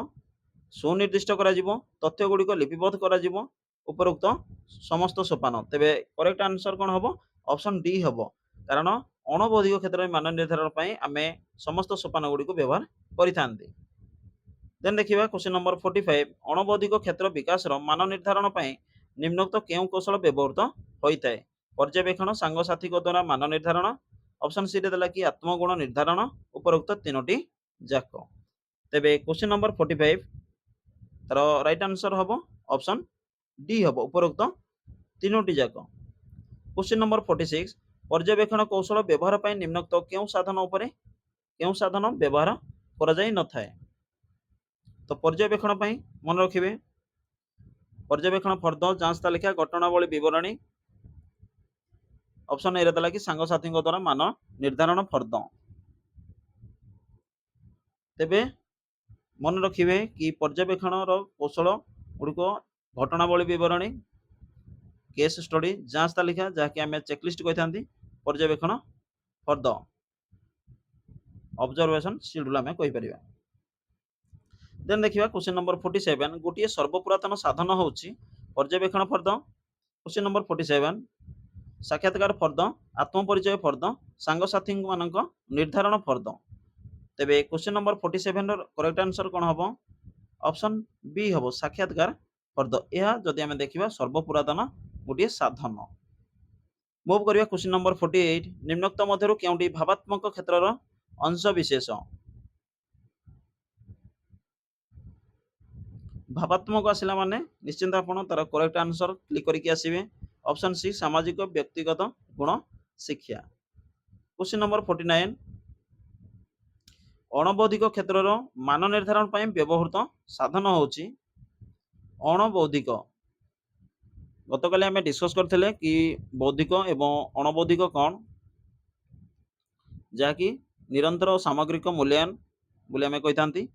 सुनिर्दिष्ट करा जिवो तथ्य गुड़िक लिपिबद्ध करा जिवो उपरोक्त समस्त सोपान तेबे करेक्ट आंसर कौन हम ऑप्शन डी हम कारण अणबौद्धिक क्षेत्र में मान निर्धारण पाई आमे समस्त सोपान गुड़िक व्यवहार करिथांते देन देखिबा क्वेश्चन नंबर 45 अणबौद्धिक क्षेत्र विकासर मान निर्धारण पई निम्नोक्त केउ कौशल व्यवहृत होइताय पर्यवेक्षण सांगसाथी द्वारा मान निर्धारण ऑप्शन सी रे देला कि आत्मगुण निर्धारण उपरोक्त तीनोटी जाक तेबे क्वेश्चन नंबर 45 तार राइट आंसर हबो ऑप्शन डी हबो उपरोक्त तीनोटी जाक क्वेश्चन नंबर 46 पर्यवेक्षण कौशल व्यवहार पई निम्नोक्त केउ साधन उपरे केउ साधन व्यवहार करा जाय न थाए तो पर्यवेक्षण पई मन रखिबे पर्यवेक्षण फर्द जांच तालिका घटनावली विवरणी ऑप्शन ए रे देला कि सांगसाथी द्वारा मान निर्धारण फर्द तेबे मन रखिबे कि पर्यवेक्षण कौशल गुड़िक घटनावली विवरणी केस स्टडी जांच तालिका जहाँकि आम चेकलिस्ट कही पर्यवेक्षण फर्द ऑब्जर्वेशन शेड्यूल आम कहीपर देन देखिए क्वेश्चन नंबर 47 गोटे सर्वपुरातन साधन होची पर्यवेक्षण फर्द क्वेश्चन नंबर 47 साक्षात्कार फर्द आत्मपरिचय फर्द सांगसाथी मानक निर्धारण फर्द तेबे क्वेश्चन नंबर 47 रो करेक्ट आंसर कोन हबो ऑप्शन बी हबो साक्षात्कार फर्द यह जदि आम देखिबा सर्वपुरातन गोटे साधन मूव करिया क्वेश्चन नंबर 48 निम्नोक्त मध्यरु केउंटी भावात्मक क्षेत्रर अंश विशेष भावात्मक आसिला माने निश्चिंत आपण तार करेक्ट आंसर क्लिक करके आसीबे ऑप्शन सी सामाजिक व्यक्तिगत गुण शिक्षा क्वेश्चन नंबर 49 अणबौद्धिक क्षेत्रर मान निर्धारण पई व्यवहृत साधन होची अणबौद्धिक गतकाली आम डिस्कस करथिले कि बौद्धिक एवं अणबौद्धिक कौन जहाँकि निरंतर और सामग्रिक मूल्यांकन बोली आम कही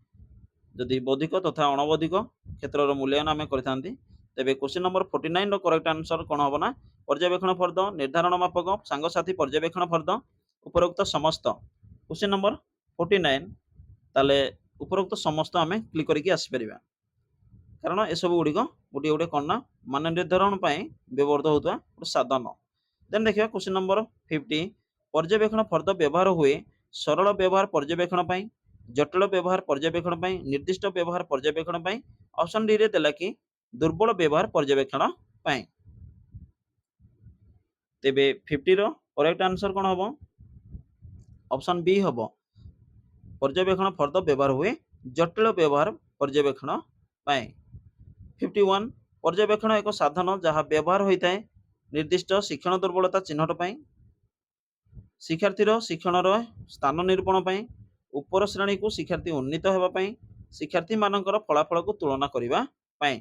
जदि बौद्धिक तथा अणबौद्धिक क्षेत्र मूल्यांकन आम करी तेबे क्वेश्चन नंबर 49 रो करेक्ट आंसर कौन हम ना पर्यवेक्षण फर्द निर्धारण मापक सांगसाथी पर्यवेक्षण फर्द उपरोक्त समस्त क्वेश्चन नंबर 49 ताले उपरोक्त समस्त आम क्लिक करके आसीपर कारण एसबू गुड़िक गोटे गोटे कौन ना मान निर्धारण व्यवहृत होता गोटे साधन देन देखिए क्वेश्चन नंबर 50 पर्यवेक्षण फर्द व्यवहार हुए सरल व्यवहार पर्यवेक्षण जटिल व्यवहार पर्यवेक्षण निर्दिष्ट व्यवहार पर्यवेक्षण ऑप्शन डी रे देला कि दुर्बल व्यवहार पर्यवेक्षण तेबे 50 रो करेक्ट आंसर कौन हम ऑप्शन बी हम पर्यवेक्षण फर्द व्यवहार हुए जटिल व्यवहार पर्यवेक्षण 51 पर्यवेक्षण एक साधन जहाँ व्यवहार होता है निर्दिष्ट शिक्षण दुर्बलता चिन्हट शिक्षार्थी शिक्षण स्थान निरूपण उपर श्रेणी को शिक्षार्थी उन्नीत होगापी शिक्षार्थी मानकर फलाफल को तुलना करने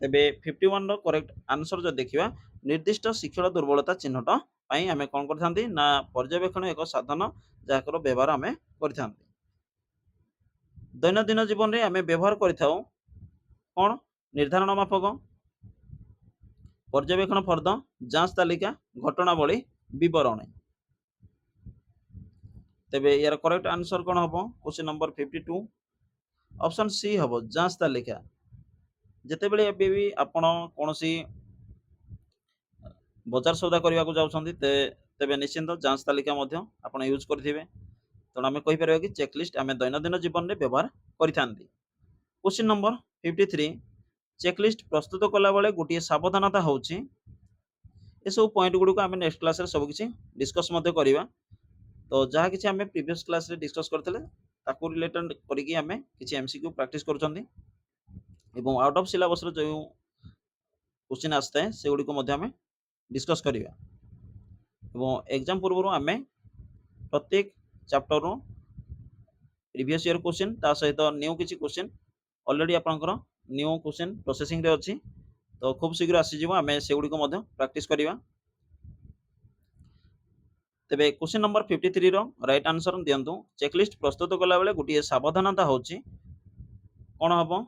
तेबे 51 रो करेक्ट आंसर जो देखिबा निर्दिष्ट शिक्षण दुर्बलता चिन्हट आम कौन करथांती ना पर्यवेक्षण एक साधन जहाकर व्यवहार आम करथांती दैनंदिन जीवन में आम व्यवहार करिथाउ कौन निर्धारण मापक पर्यवेक्षण फर्द जांच तालिका घटनावली विवरणी तेबे यार करेक्ट आंसर कौन हम क्वेश्चन नंबर 52 ऑप्शन सी हम जांच तालिका जितेबले एबे भी आपण कोनोसी बजार सौदा करने को जाउछंती तेबे निश्चिंत जांच तालिका मध्य आपण यूज करथिबे तेणु आम कहीपर कि चेकलिस्ट आम दैनंदिन जीवन में व्यवहार करिथांती क्वेश्चन नंबर 53 चेकलिस्ट प्रस्तुत कला बेले गोटे सावधानता होची ए सब पॉइंट गुडी को आम नेक्स्ट क्लास रे सब किछि डिस्कस मध्य करिवा तो जहाँ किछि आम प्रीवियस क्लास रे डिस्कस करथिले ताकू रिलेटेड करिकि आम किछि एमसीक्यू प्रैक्टिस करूछंती एवं आउट ऑफ सिलेबस रो जो क्वेश्चन आस्ता है से गुडी को मध्य आम डिस्कस करिवा एवं एग्जाम पूर्व आम प्रत्येक चैप्टर रो प्रीवियस ईयर क्वेश्चन ता सहित न्यू किछि क्वेश्चन ऑलरेडी आपनकर न्यू क्वेश्चन प्रोसेसिंग रे अछि तो खूब शीघ्र आसी जिवो आमे से गुडी को मध्य प्रैक्टिस करिवा तेबे question number 53 row right answer दियंतु checklist प्रस्तुत कला बेले गुटी सावधानता होची कोन हबो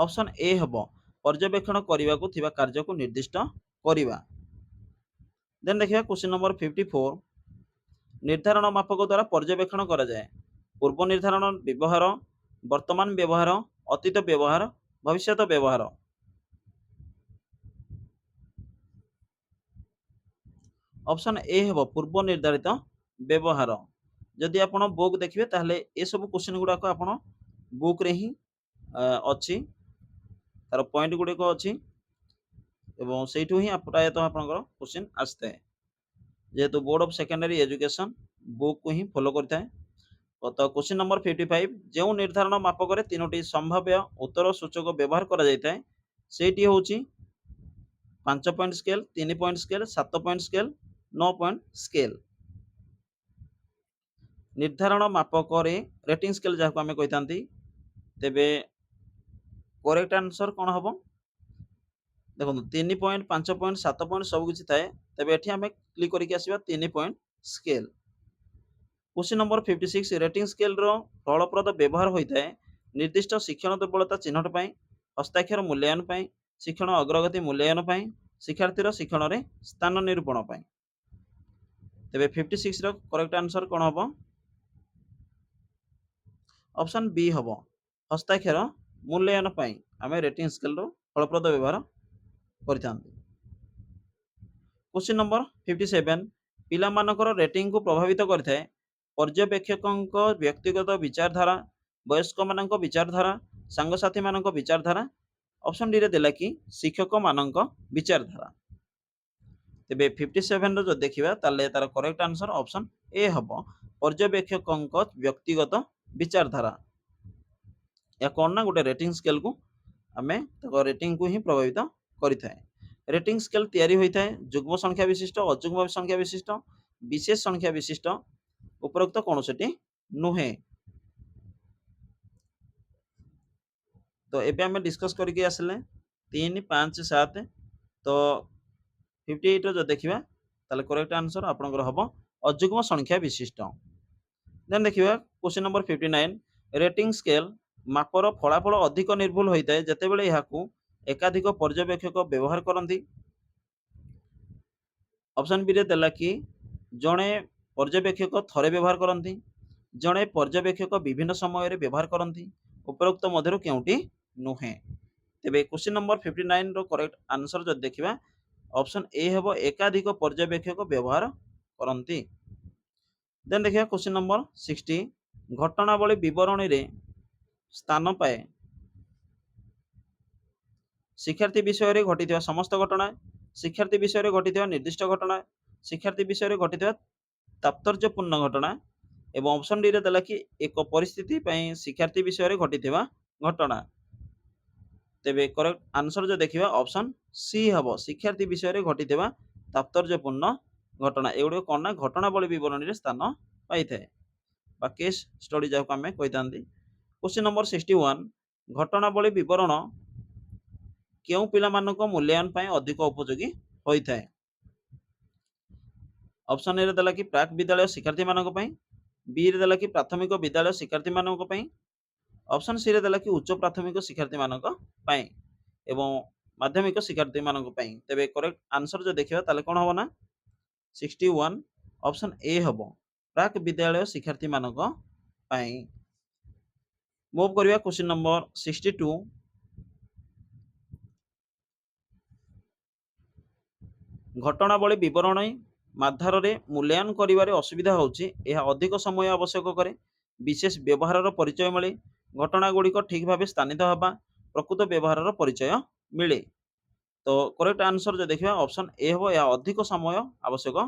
ऑप्शन ए हबो पर्यवेक्षण करिवा को थिबा कार्य को निर्दिष्ट करिवा देन देखिया क्वेश्चन नंबर 54 निर्धारण मापक द्वारा पर्यवेक्षण करा जाए पूर्व निर्धारण व्यवहार वर्तमान व्यवहार अतीत व्यवहार भविष्यत व्यवहार ऑप्शन ए हबो पूर्व निर्धारित व्यवहार जदि आपण बुक देखिए ताहले ए सब क्वेश्चन गुडा को आपण बुक रे ही अछि तार पॉइंट गुडे को अछि एवं सेठू ही प्रायतः आपनकर क्वेश्चन आस्ते जेहेतु board of secondary education book को ही फॉलो करता है। तो क्वेश्चन नंबर 55 जो निर्धारण मापक तीनोटी संभाव्य उत्तर सूचक व्यवहार करा जायता है सेठी होची 5 point scale 3 point scale 7 point scale 9 point scale निर्धारण मापक रेटिंग स्केल जहाँ आम कही तेबे करेक्ट आंसर कौन हम देखो 3 पॉइंट 5 पॉइंट 7 पॉइंट सब किसी थाए तेबे एठी हमें क्लिक करके आसीबा 3 point scale. Question number 56 rating scale रो फलप्रद व्यवहार होता है निर्दिष्ट शिक्षण दुर्बलता चिन्हट पाई हस्ताक्षर मूल्यांकन पाई शिक्षण अग्रगति मूल्यांकन पाई शिक्षार्थीर शिक्षण रे स्थान निरूपण पाई तेबे 56 रो करेक्ट आंसर कौन हम ऑप्शन बी हम हस्ताक्षर मूल्यांकन पाई आमे रेटिंग स्केल रो फलप्रद व्यवहार करथांती। क्वेश्चन नंबर 57 पिला मानकर रेटिंग को प्रभावित करथाय पर्यवेक्षक व्यक्तिगत विचारधारा वयस्क मानक विचारधारा सांगसाथी मानक विचारधारा ऑप्शन डी रे देला कि शिक्षक मानक विचारधारा तेबे 57 रो जो देखिबा ताले तार करेक्ट आंसर ऑप्शन ए हबो पर्यवेक्षक व्यक्तिगत विचारधारा या कोन ना गोटे रेटिंग स्केल को आमे ताको रेटिंग को ही प्रभावित करिथाय। रेटिंग स्केल तैयारी होता है जुग्म संख्या विशिष्ट अजुग्म संख्या विशिष्ट विशेष संख्या विशिष्ट उपरोक्त कौन से नुहे। तो एबे हमें डिस्कस करके आसले 3 5 7 तो 58 जो देखिबा ताले करेक्ट आंसर आपनकर हबो अजुग्म संख्या विशिष्ट। देन देखिबा क्वेश्चन नंबर 59 रेटिंग स्केल मापर फलाफल अधिक निर्भुल होता है जेतेबेले याकू एकाधिक पर्यवेक्षक व्यवहार करती ऑप्शन बी रे देला कि जड़े पर्यवेक्षक थरे व्यवहार करती जड़े पर्यवेक्षक विभिन्न समय व्यवहार करती उपरोक्त मध्य केउटी नुहे। तेबे क्वेश्चन नंबर 59 रो करेक्ट आंसर जब देखिबा ऑप्शन ए हेबो एकाधिक पर्यवेक्षक व्यवहार करती। देन देखिए क्वेश्चन नंबर 60 घटनावली विवरणी रे स्थान पाए शिक्षार्थी विषय रे घटित समस्त घटना शिक्षार्थी विषय रे घटित निर्दिष्ट घटना शिक्षार्थी विषय रे घटित तात्पर्यपूर्ण घटना एवं ऑप्शन डी रे देला कि एक परिस्थिति पई शिक्षार्थी विषय रे घटित घटना तेबे करेक्ट आंसर जो देखिबा ऑप्शन सी हबो शिक्षार्थी विषय रे घटित तात्पर्यपूर्ण घटना एउडे कोन ना घटनावली विवरणी रे स्थान पाई थाए बा केस स्टडी जाको हमें कहितांती। क्वेश्चन नंबर 61 घटनावली विवरण केउ पिला मानको मूल्यांकन पाई अधिक उपयोगी होइथाय ऑप्शन ए रे देला कि प्राक विद्यालय शिक्षार्थी मानको पाई बी रे देला कि प्राथमिक विद्यालय शिक्षार्थी मानको पाई ऑप्शन सी रे देला कि उच्च प्राथमिक शिक्षार्थी मानको पाई एवं माध्यमिक शिक्षार्थी मानको पाई तेबे करेक्ट आंसर जो देखिबा ताले कोन होबो ना 61 ऑप्शन ए हबो प्राक विद्यालय शिक्षार्थी मानको पाई। मूव करिया क्वेश्चन नंबर 62 घटनावली विवरणी माध्यम मूल्यांकन करिवारे असुविधा होउची यह अधिक समय आवश्यक करे विशेष व्यवहार परिचय मिले घटना गुड़िक ठीक भाव स्थानित हवा प्रकृत व्यवहार परिचय मिले। तो करेक्ट आंसर जो देखिए ऑप्शन ए हो या अधिक समय आवश्यक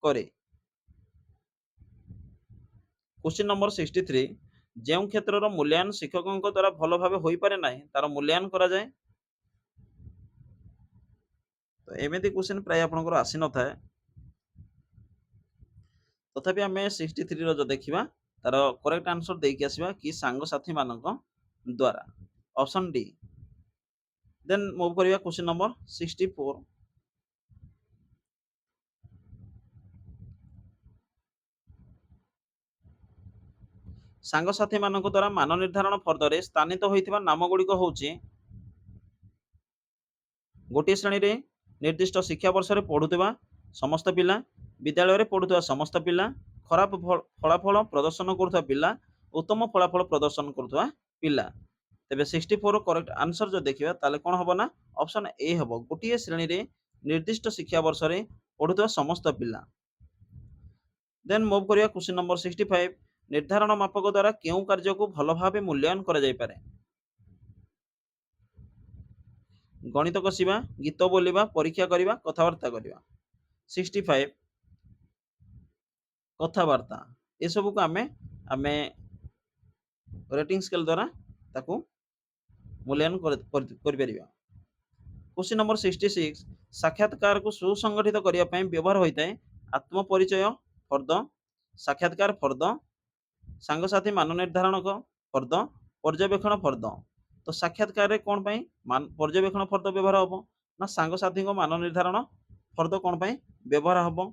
करे। क्वेश्चन नंबर 63 जो क्षेत्र मूल्यांकन शिक्षकों द्वारा भल भाव हो पारे ना तार मूल्यांकन करा जाए तो एमती क्वेश्चन प्राय आपंकर आसी न था तथापि आम 63 रो देखा तार करेक्ट आंसर देकी आसवा कि सांगसाथी मानक द्वारा ऑप्शन डी। देन मूव करिया क्वेश्चन नंबर 64 सांगसाथी मानक द्वारा मान निर्धारण फर्दरे स्थानित होइथिबा नाम गुड़िक होउची गोटे श्रेणी रे निर्दिष्ट शिक्षा वर्ष रे पढ़ुथिबा समस्त पिला विद्यालय रे पढ़ुथिबा समस्त पिला खराब फलाफल प्रदर्शन करुवा पिला उत्तम फलाफल प्रदर्शन करुवा पिला तेबे 64 करेक्ट आंसर जो देखिबा ताले कोन हबो ना ऑप्शन ए हबो गोटे श्रेणी रे निर्दिष्ट शिक्षा वर्ष रे पढ़ुथिबा समस्त पिला। देन मूव करिया क्वेश्चन नंबर 65 निर्धारण मापक द्वारा केउ कार्य को भल भाव मूल्यांकन करा जाय पारे गणित कषिबा गीत बोलिबा परीक्षा करिबा कथावार्ता करिबा 65 कथावार्ता ए सब को आमे आमे रेटिंग स्केल द्वारा ताकू मूल्यांकन कर परिबा क्वेश्चन नंबर 66 साक्षात्कार को सुसंगठित करने ପାଇଁ ବ୍ୟବହାର ହୋଇଥାଏ आत्म परिचय फर्द साक्षात्कार फर्द सांगसाथी मान निर्धारण फर्द पर्यवेक्षण फर्द तो साक्षात्कार रे कोन पई पर्यवेक्षण फर्द व्यवहार हबो ना सांगसाथी को मान निर्धारण फर्द कोन पई व्यवहार हबो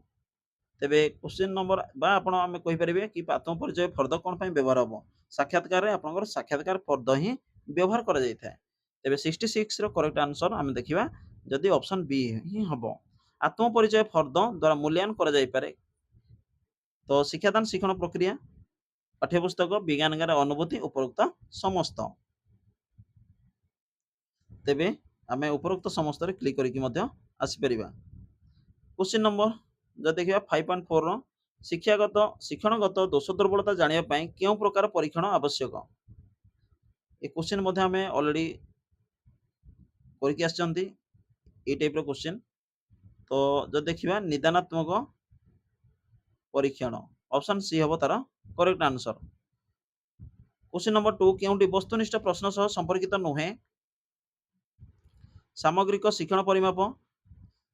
तेबे क्वेश्चन नंबर बा आपण आमे कहि परिबे कि आत्म परिचय फर्द कोन पई व्यवहार हबो साक्षात्कार रे आपनकर साक्षात्कार फर्द ही व्यवहार करा जाय थाए तेबे 66 रो करेक्ट आंसर आमे देखिबा जदि ऑप्शन बी ही हबो आत्म परिचय फर्द द्वारा मूल्यांकन करा जाय पारे तो शिक्षादान शिक्षण प्रक्रिया पाठ्यपुस्तक विज्ञान ज्ञान अनुभूति उपरोक्त समस्त तेबे आमे उपरोक्त समस्त रे क्लिक करिकि मध्य आसी परिबा क्वेश्चन नंबर जदि देखिबा 5.4 रो शिक्षागत शिक्षणगत दोष दुर्बलता जानिया पई केउ प्रकार परीक्षण आवश्यक ए क्वेश्चन मध्य आमे ऑलरेडी करिकि आछंती ए टाइप रो क्वेश्चन तो जदि देखिबा निदानात्मक परीक्षण ऑप्शन सी हबो तार करेक्ट आंसर क्वेश्चन नंबर 2 केउंटी वस्तुनिष्ठ प्रश्न सह संपर्कित नुहे सामग्रिक शिक्षण परिमाप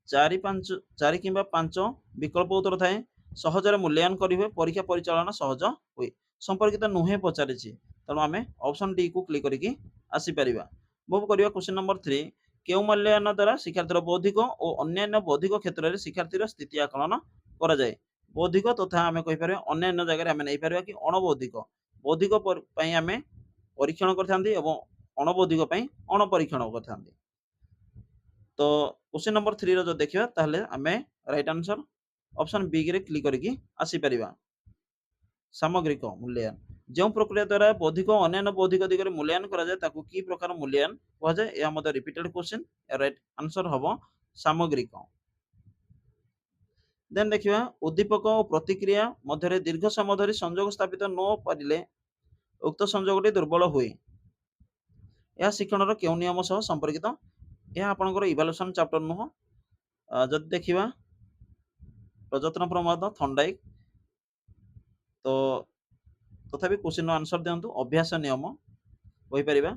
4 किंबा 5 विकल्प उत्तर थाए सहजरे मूल्यांकन करिवे परीक्षा परिचालन सहज हुए संपर्कित नुहे पचारिछि तेणु आमे ऑप्शन डी को क्लिक करिकि आसी परिबा मूव करिवा क्वेश्चन नंबर 3 केउ मूल्यांकन द्वारा शिक्षार्थीर बौद्धिक और अन्यान्य बौद्धिक क्षेत्र में शिक्षार्थीर स्थिति आकलन करा जाए बौद्धिक तथा आमे कहि परिबा अन्यान्य जगह रे आमे नै परिबा कि अणबौद्धिक बौद्धिक पई आमे परीक्षण करथांती एवं अणबौद्धिक पई अण परीक्षण करथांती तो क्वेश्चन नंबर 3 रो जो देखिबा ताहले आमे राइट आंसर ऑप्शन बी रे क्लिक करिकि आसी परिबा सामग्रिक मूल्यांकन जो प्रक्रिया द्वारा बौद्धिक और अन्यान्य बौद्धिक दिगरे मूल्यांकन करा जाए ताकू की प्रकार मूल्यांकन कहा जाए या मते रिपीटेड क्वेश्चन राइट आंसर हबो सामग्रिक देन देखिबा उद्दीपक और प्रतिक्रिया मध्य दीर्घ समय धरि संयोग स्थापित न पारिले उक्त संयोगटी दुर्बल हुए यह शिक्षण केउ नियम सह संपर्कित यह आपनकर इवैल्यूएशन चैप्टर नुह जद देखिबा प्रजत्न प्रमाद थंडाइक तो तथापि क्वेश्चन आंसर दियंतु अभ्यास नियम कहि परिबा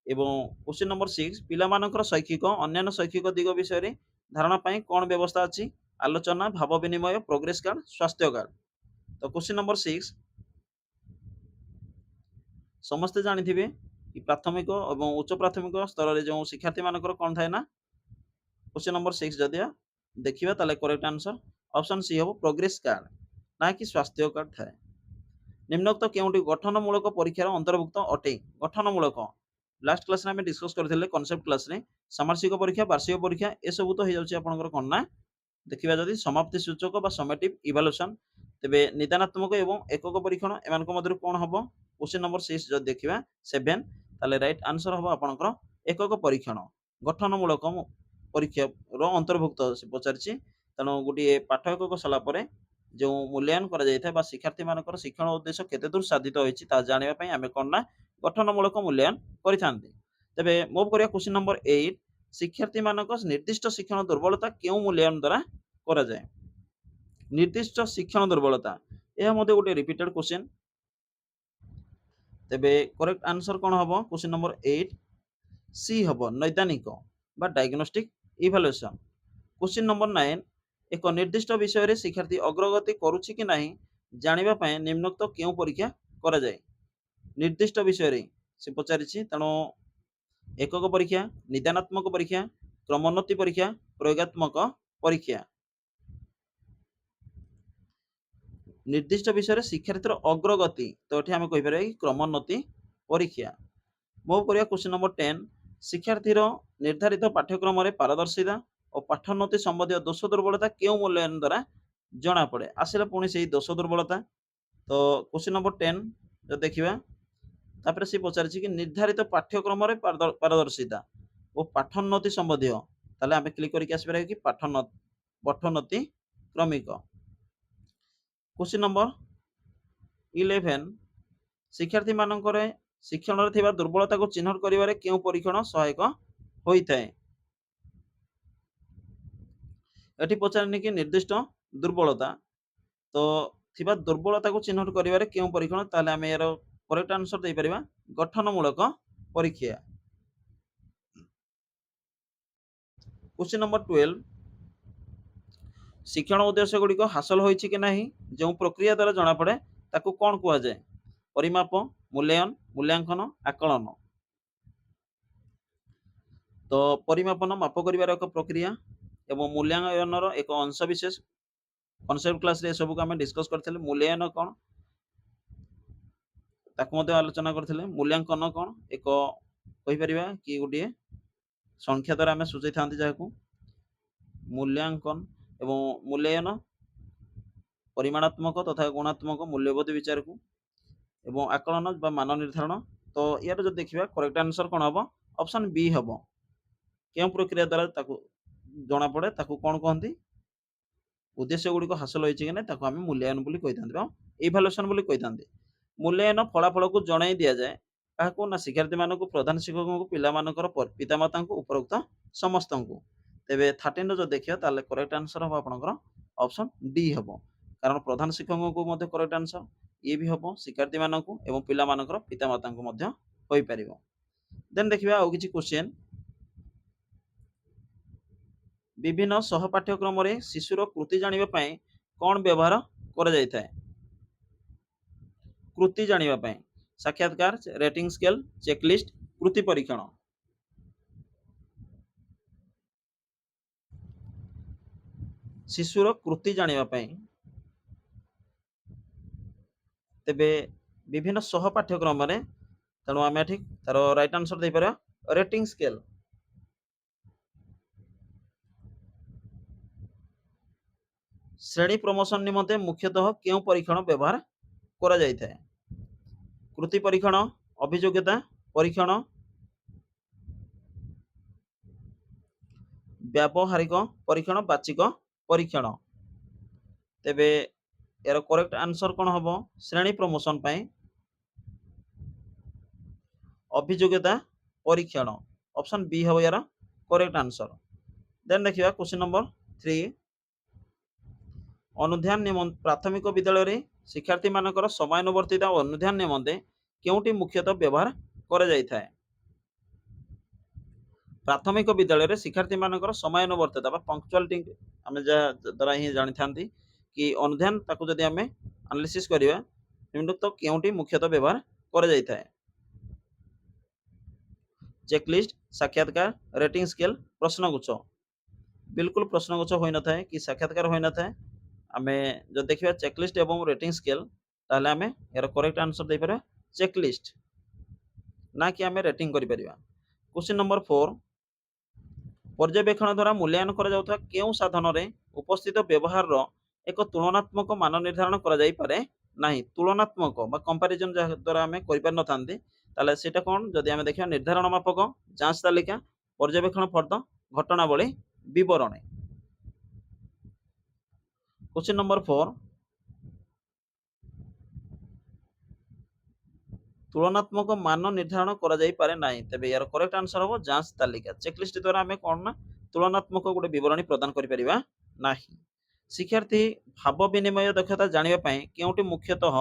एवं क्वेश्चन नंबर 6 पिलामानकर शैक्षिक अन्यान्य शैक्षिक दिग विषय रे धारणा पई कोन व्यवस्था अछि आलोचना भाव विनिमय प्रोग्रेस कार्ड स्वास्थ्य कार्ड तो क्वेश्चन नंबर 6 समस्त जानिथिबे कि प्राथमिक एवं उच्च प्राथमिक स्तर रे जो शिक्षार्थी मानकर कोन थाए ना क्वेश्चन नंबर 6 जदिया देखिबा ताले करेक्ट आंसर ऑप्शन सी हबो प्रोग्रेस कार्ड ना कि स्वास्थ्य कार्ड थाए निम्नोक्त केउंटी गठनमूलक परीक्षार अंतर्भुक्त अटे गठनमूलक लास्ट क्लास में डिस्कस करथिले कांसेप्ट क्लास रे सामासिक परीक्षा वार्षिक परीक्षा ए सब तो हो जाउची आपनकर कोन ना देखिबा जदि समाप्ति सूचक बा समेटिव इवैल्यूएशन तेबे निदानात्मक एवं एकक परीक्षण एमान को मधुर कोन हबो क्वेश्चन नंबर 6 जदि देखिबा 7 ताले राइट आंसर हबो आपनकर एकक परीक्षण गठनमूलक परीक्षा रो अंतर्भुक्त से पचारछि तनो गुडी पाठ एकक सला परे जो मूल्यांकन करा जाय था बा शिक्षार्थी मानकर शिक्षण उद्देश्य केते दूर साधित होईछि ता जानिबा पई आमे कोन ना गठनमूलक मूल्यांकन करिथांती तबे मूव करिया क्वेश्चन नंबर 8 शिक्षार्थी मानकर निर्दिष्ट शिक्षण दुर्बलता केउ मूल्यांकन द्वारा करा जाय निर्दिष्ट शिक्षण दुर्बलता यह मध्ये गोटे रिपीटेड क्वेश्चन तबे करेक्ट आंसर कोन हबो क्वेश्चन नंबर 8 सी हबो नैदानिक बा डायग्नोस्टिक इवैल्यूएशन क्वेश्चन नंबर 9 एक निर्दिष्ट विषय रे शिक्षार्थी अग्रगति करूछि कि नाही जानिबा पय निम्नोक्त केउ परीक्षा करा जाय निर्दिष्ट विषय रे से पचारिछि तनो एकक परीक्षा निदानात्मक परीक्षा क्रमोन्नति परीक्षा प्रयोगात्मक परीक्षा निर्दिष्ट विषय रे शिक्षार्थीर अग्रगति तो एठी हम कहि परबा कि क्रमोन्नति परीक्षा मूव करिया क्वेश्चन नंबर 10 शिक्षार्थीर निर्धारित पाठ्यक्रम रे पारदर्शिता और पाठोन्नति संबंधी दोष दुर्बलता केउ मूल्यांकन द्वारा जना पड़े आसिला पुणी से दोष दुर्बलता तो क्वेश्चन नंबर 10 जो देखिबा तापर से पचारछि कि निर्धारित पाठ्यक्रम रे पारदर्शिता और पाठोन्नति संबंधी ताले हम क्लिक करके आसी परबा कि पाठोन्नति क्रमिक क्वेश्चन नंबर 11 शिक्षार्थी मानकरे शिक्षण रे थिबा दुर्बलता को चिन्हट करिवारे केउ परीक्षण सहायक होइथाय। एठी पचारनी कि निर्दिष्ट दुर्बलता तो थिबा दुर्बलता को चिन्हट करिवारे केउ परीक्षण ताले आमे यार करेक्ट आंसर देई परिबा गठनमूलक परीक्षा। क्वेश्चन नंबर 12 शिक्षण उद्देश्य गुड़िक हासिल होइछि कि नाही जो प्रक्रिया द्वारा जना पड़े ताकू कौन कुआ जाए परिमाप मूल्यांकन मूल्यांकन आकलन। तो परिमापन माप करिवार एक प्रक्रिया एवं मूल्यांकन एक अंश विशेष कॉन्सेप्ट क्लास रे सब को हम डिस्कस करथिले। मूल्यांकन कौन ताकू मते आलोचना करथिले। मूल्यांकन कौन एक कहि परिबा कि गुडी संख्या द्वारा आम सूचई था जहाँ मूल्यांकन एवं मूल्यांकन परिमाणात्मक तथा गुणात्मक मूल्यबोध विचार को एवं आकलन बा मान निर्धारण। तो यार जो देखिबा करेक्ट आंसर कौन हम ऑप्शन बी हम क्यों प्रक्रिया द्वारा ताकू जना पड़े ताकू कौन कहती उद्देश्य गुड़िक हासिल होइछि कि नै ताकू आम मूल्यांकन बोली कहिथांते बा इभालुएशन बोली कहिथांते। मूल्यांकन फलाफल को जणाई दिया जाए काहकु ना शिक्षार्थी मानक प्रधान शिक्षक को पिला मानकर पितामाता को उपरोक्त समस्त को। तेबे 13 जो देखियो ताले करेक्ट आंसर हम आपनकर ऑप्शन डी हम कारण प्रधान शिक्षक को मध्य करेक्ट आंसर ये भी हम शिक्षार्थी मानक एवं पिला मानकर पितामाता को मध्य होई परिबो। देन देखिबा आ किछि क्वेश्चन विभिन्न सह पाठ्यक्रम रे शिशुर कृति जानिबा पई कोन व्यवहार करा जायथाय। कृति जानिबा पई साक्षात्कार रेटिंग स्केल चेकलिस्ट कृति परीक्षण। शिशुर कृति जानिबा पई तेबे विभिन्न सह पाठ्यक्रम रे तेणु आम ठीक तार राइट आंसर दे पारा रेटिंग स्केल। श्रेणी प्रमोशन निमंते मुख्यतः केउ परीक्षण व्यवहार करा जायथाय। कृति परीक्षण अभियोग्यता परीक्षण व्यावहारिक परीक्षण बाचिक परीक्षण। तेबे यार करेक्ट आंसर कौन हम श्रेणी प्रमोशन पाई अभियोग्यता परीक्षण ऑप्शन बी हम यार करेक्ट आंसर। देन देखिए क्वेश्चन नंबर 3 अनुध्यान निमंते प्राथमिक विद्यालय रे शिक्षार्थी मानकर समयानुवर्तिता और अनुध्यान निमंते केउटी मुख्यतः व्यवहार करा जायथाय। प्राथमिक विद्यालय रे शिक्षार्थी मानकर समयानुवर्तिता बा पंक्चुअलिटी आमे द्वारा ही जानि थांती कि अनुध्यान ताकू जदि आमे एनालिसिस करिवा निम्नलिखित केउटी मुख्यतः व्यवहार करा जायथाय। चेकलिस्ट साक्षात्कार रेटिंग स्केल प्रश्नगुच्छ। बिल्कुल प्रश्नगुच्छ होई न थाए कि साक्षात्कार होई न थाए आमे जो देखिबा चेकलिस्ट एवं रेटिंग स्केल ताले आमे यार करेक्ट आंसर दे पारा चेकलिस्ट ना कि आमे रेटिंग करि परिबा। क्वेश्चन नंबर 4 पर्यवेक्षण द्वारा मूल्यांकन करा जाउथा केउ साधन रे उपस्थित व्यवहार रो एक तुलनात्मक मान निर्धारण करा जाई पारे नाही। तुलनात्मक बा कंपैरिजन द्वारा आमे करि पार न थांती ताले सेटा कोन जदि आमे देखिबा निर्धारण मापक जांच तालिका पर्यवेक्षण फर्द घटनावली विवरणी। क्वेश्चन नंबर 4 तुलनात्मक मान निर्धारण करा जाई पारे नाही तबे यार करेक्ट आंसर हो जांच तालिका। चेकलिस्ट द्वारा हमें कोन ना तुलनात्मक गोटे विवरणी प्रदान करि परिबा नाही। शिक्षार्थी भाव विनिमय दक्षता जानिबा पई केउटी मुख्यतः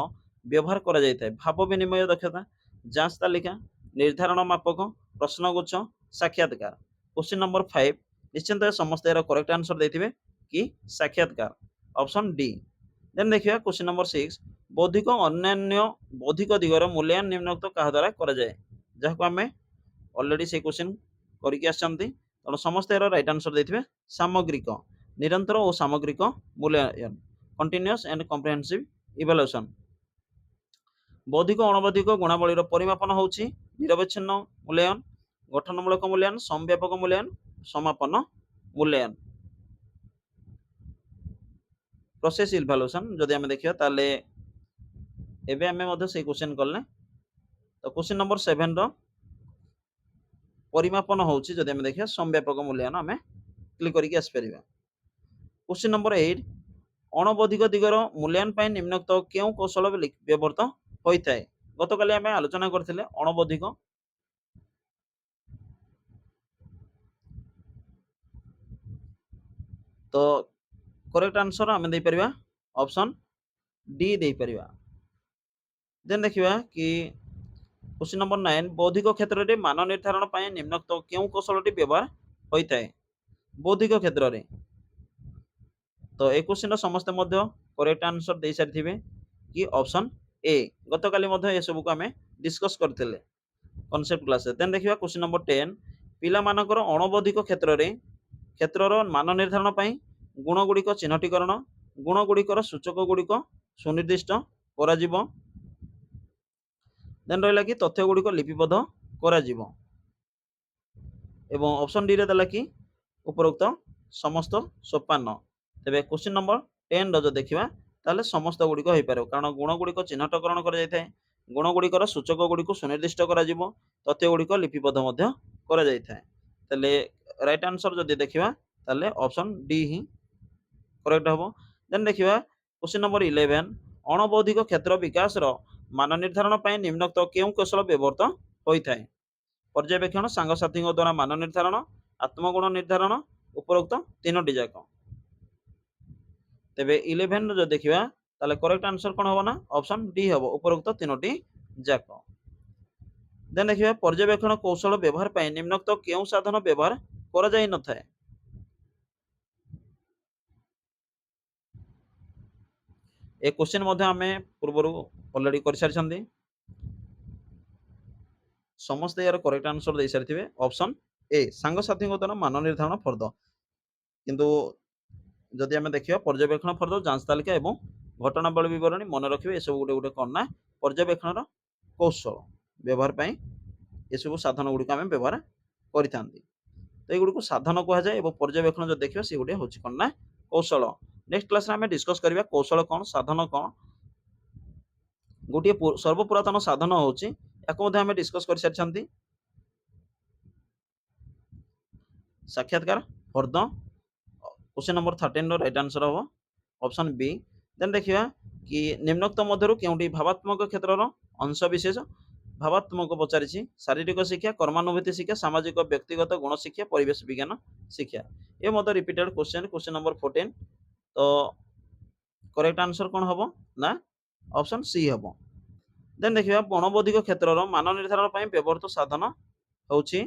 व्यवहार करा जायथाय। भाव विनिमय दक्षता जांच तालिका निर्धारण मापक प्रश्नगुच्छ साक्षात्कार। क्वेश्चन नंबर 5 निश्चिंत समस्त यार करेक्ट आंसर देथिबे कि साक्षात्कार ऑप्शन डी। देन देखिए क्वेश्चन नंबर 6 बौद्धिक अन्यान्य बौद्धिक दिगर मूल्यांकन निम्नलिखित कहा द्वारा करा जाए जहाँ आम ऑलरेडी से क्वेश्चन करके आसछंती तेणु समस्त यार राइट आंसर देथिबे सामग्रिक निरंतर और सामग्रिक मूल्यांकन कंटीन्यूअस एंड कॉम्प्रिहेंसिव इवैल्यूएशन। बौद्धिक अणबौद्धिक गुणावली परिमापन होउछि निरवच्छिन्न मूल्यांकन गठनमूलक मूल्यांकन समव्यापक मूल्यांकन समापन मूल्यांकन। प्रोसेस इवैल्यूएशन जदि आमे देखिबा ताले एबे आमे मध्य से क्वेश्चन करले तो क्वेश्चन नंबर 7 रो परिमापन होउछि जदि आमे देखिबा समव्यापक मूल्यांकन आमे क्लिक करके आस परिबा। क्वेश्चन नंबर 8 अणबौद्धिक दिगर मूल्यांकन ପାଇଁ ନିମ୍ନୋକ୍ତ କେଉଁ କୌଶଳ ବ୍ୟବହୃତ ହୋଇଥାଏ? ଗତକାଲି ଆମେ ଆଲୋଚନା କରିଥିଲେ ଅଣବୌଦ୍ଧିକ। ତ करेक्ट आंसर आम दे परिबा ऑप्शन डी दे परिबा। देन देखिबा कि क्वेश्चन नंबर 9 बौद्धिक क्षेत्र रे मान निर्धारण ପାଇଁ निम्नोक्त केउं कौशलटी व्यवहार होइताय? बौद्धिक क्षेत्र रे तो ए क्वेश्चन समस्त मध्य करेक्ट आंसर दे सारिथिबे कि ऑप्शन ए। गतकाली मध्य ए सब को हमें डिस्कस करथिले कांसेप्ट क्लास रे। देन देखिबा क्वेश्चन नंबर 10 पिला मानकर अणबौद्धिक क्षेत्र रे क्षेत्रर मान निर्धारण ପାଇଁ गुण गुड़िक चिन्हटीकरण गुण गुड़िकर सूचक गुड़िक सुनिर्दिष्ट करा जिवो। देन रहिला कि तथ्य गुड़िक लिपिबद्ध करा जिवो एवं ऑप्शन डी रे देला कि उपरोक्त समस्त सोपान। तेबे क्वेश्चन नंबर 10 रो जो देखिबा ताले समस्त गुड़िक होई पारो कारण गुण गुड़िक चिन्हटकरण करा जायथाय गुण गुड़िकर सूचक गुड़िक सुनिर्दिष्ट करा जिवो तथ्य गुड़िक लिपिबद्ध मध्य करा जायथाय। ताले राइट आंसर जदि देखिबा ताले ऑप्शन डी ही करेक्ट हबो। देन देखिबा क्वेश्चन नंबर 11 अणबौद्धिक क्षेत्र विकास रो मान निर्धारण ପାଇଁ निम्नोक्त केउं कौशल व्यवहृत होइथाय? पर्यवेक्षण सांगसाथी द्वारा मान निर्धारण आत्मगुण निर्धारण उपरोक्त तीनोटी जाक। तेबे 11 जो देखिबा ताले करेक्ट आंसर कोन हबो ना ऑप्शन डी हबो उपरोक्त तीनोटी जाक। देन देखिबा पर्यवेक्षण कौशल व्यवहार ପାଇଁ निम्नोक्त केउं साधन व्यवहार करा जाय न थाए? ए क्वेश्चन मध्य हमें पूर्व ऑलरेडी कर सारी समस्त यार करेक्ट आंसर दे सारी ऑप्शन ए सांगसाथी द्वारा मान निर्धारण फर्द किंतु जदि आम देखा पर्यवेक्षण फर्द जांच तालिका एवं घटनावली बरणी मन रखिए सब गोटे गोटे कौन ना पर्यवेक्षण कौशल व्यवहार पाई ये सब साधन गुड़िक आम व्यवहार करता तो युग साधन कहुए और पर्यवेक्षण जो देखिए सी गोटे हूँ कौन ना कौशल। नेक्स्ट क्लास में डिस्कस करिया कौशल कौन साधन कौन गोटे सर्वपुरातन साधन होची याको मध्ये हमें डिस्कस कर सारी साक्षात्कार फर्द। Question number 13 row right answer हो ऑप्शन बी। देन देखिया कि निम्नोक्त मध्यरु केउंटी भावात्मक क्षेत्रर अंश विशेष भावात्मक पचारिछि शारीरिक शिक्षा कर्मानुभूति शिक्षा सामाजिक व्यक्तिगत गुण शिक्षा परिवेश विज्ञान शिक्षा ये मत रिपीटेड क्वेश्चन। क्वेश्चन नंबर 14 तो करेक्ट आंसर कौन हम ना ऑप्शन सी हम। देन देखिए अणबौद्धिक क्षेत्र मान निर्धारण ପାଇଁ व्यवहृत साधन होछि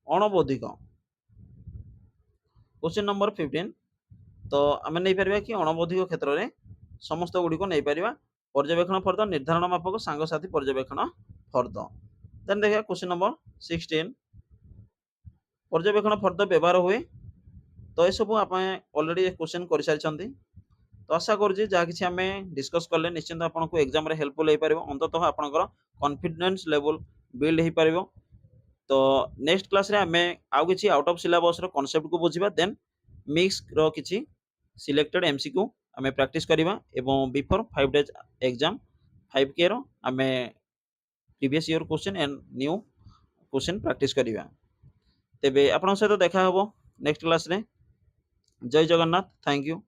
अणबौद्धिक। क्वेश्चन नंबर 15 तो आम नहीं पारिबा कि अणबौद्धिक क्षेत्र में समस्त गुड़िक नहीं पारिबा पर्यवेक्षण फर्द निर्धारण मापक सांगसाथी पर्यवेक्षण फर्द। देन देखिए क्वेश्चन नंबर 16 पर्यवेक्षण फर्द व्यवहार हुए तो ये सब आप ऑलरेडी क्वेश्चन कर सारी तो आशा करुँचे जहाँ कि आम डिस्कस कले निश्चिंत आपको एग्जाम रे हेल्पफुल हो पार अंततः आपंकर कॉन्फिडेंस लेवल बिल्ड हो पार। तो नेक्स्ट क्लास रे आम आउ कि आउट ऑफ सिलेबस रो कांसेप्ट को बुझिबा देन मिक्स रो किछि सिलेक्टेड एमसीक्यू आम प्रैक्टिस करबा एवं बिफोर 5 डेज एग्जाम 5K रो आम previous year question and new question practice करबा। तेबे आपन सहित देखा हबो नेक्स्ट क्लास रे। जय जगन्नाथ। Thank you.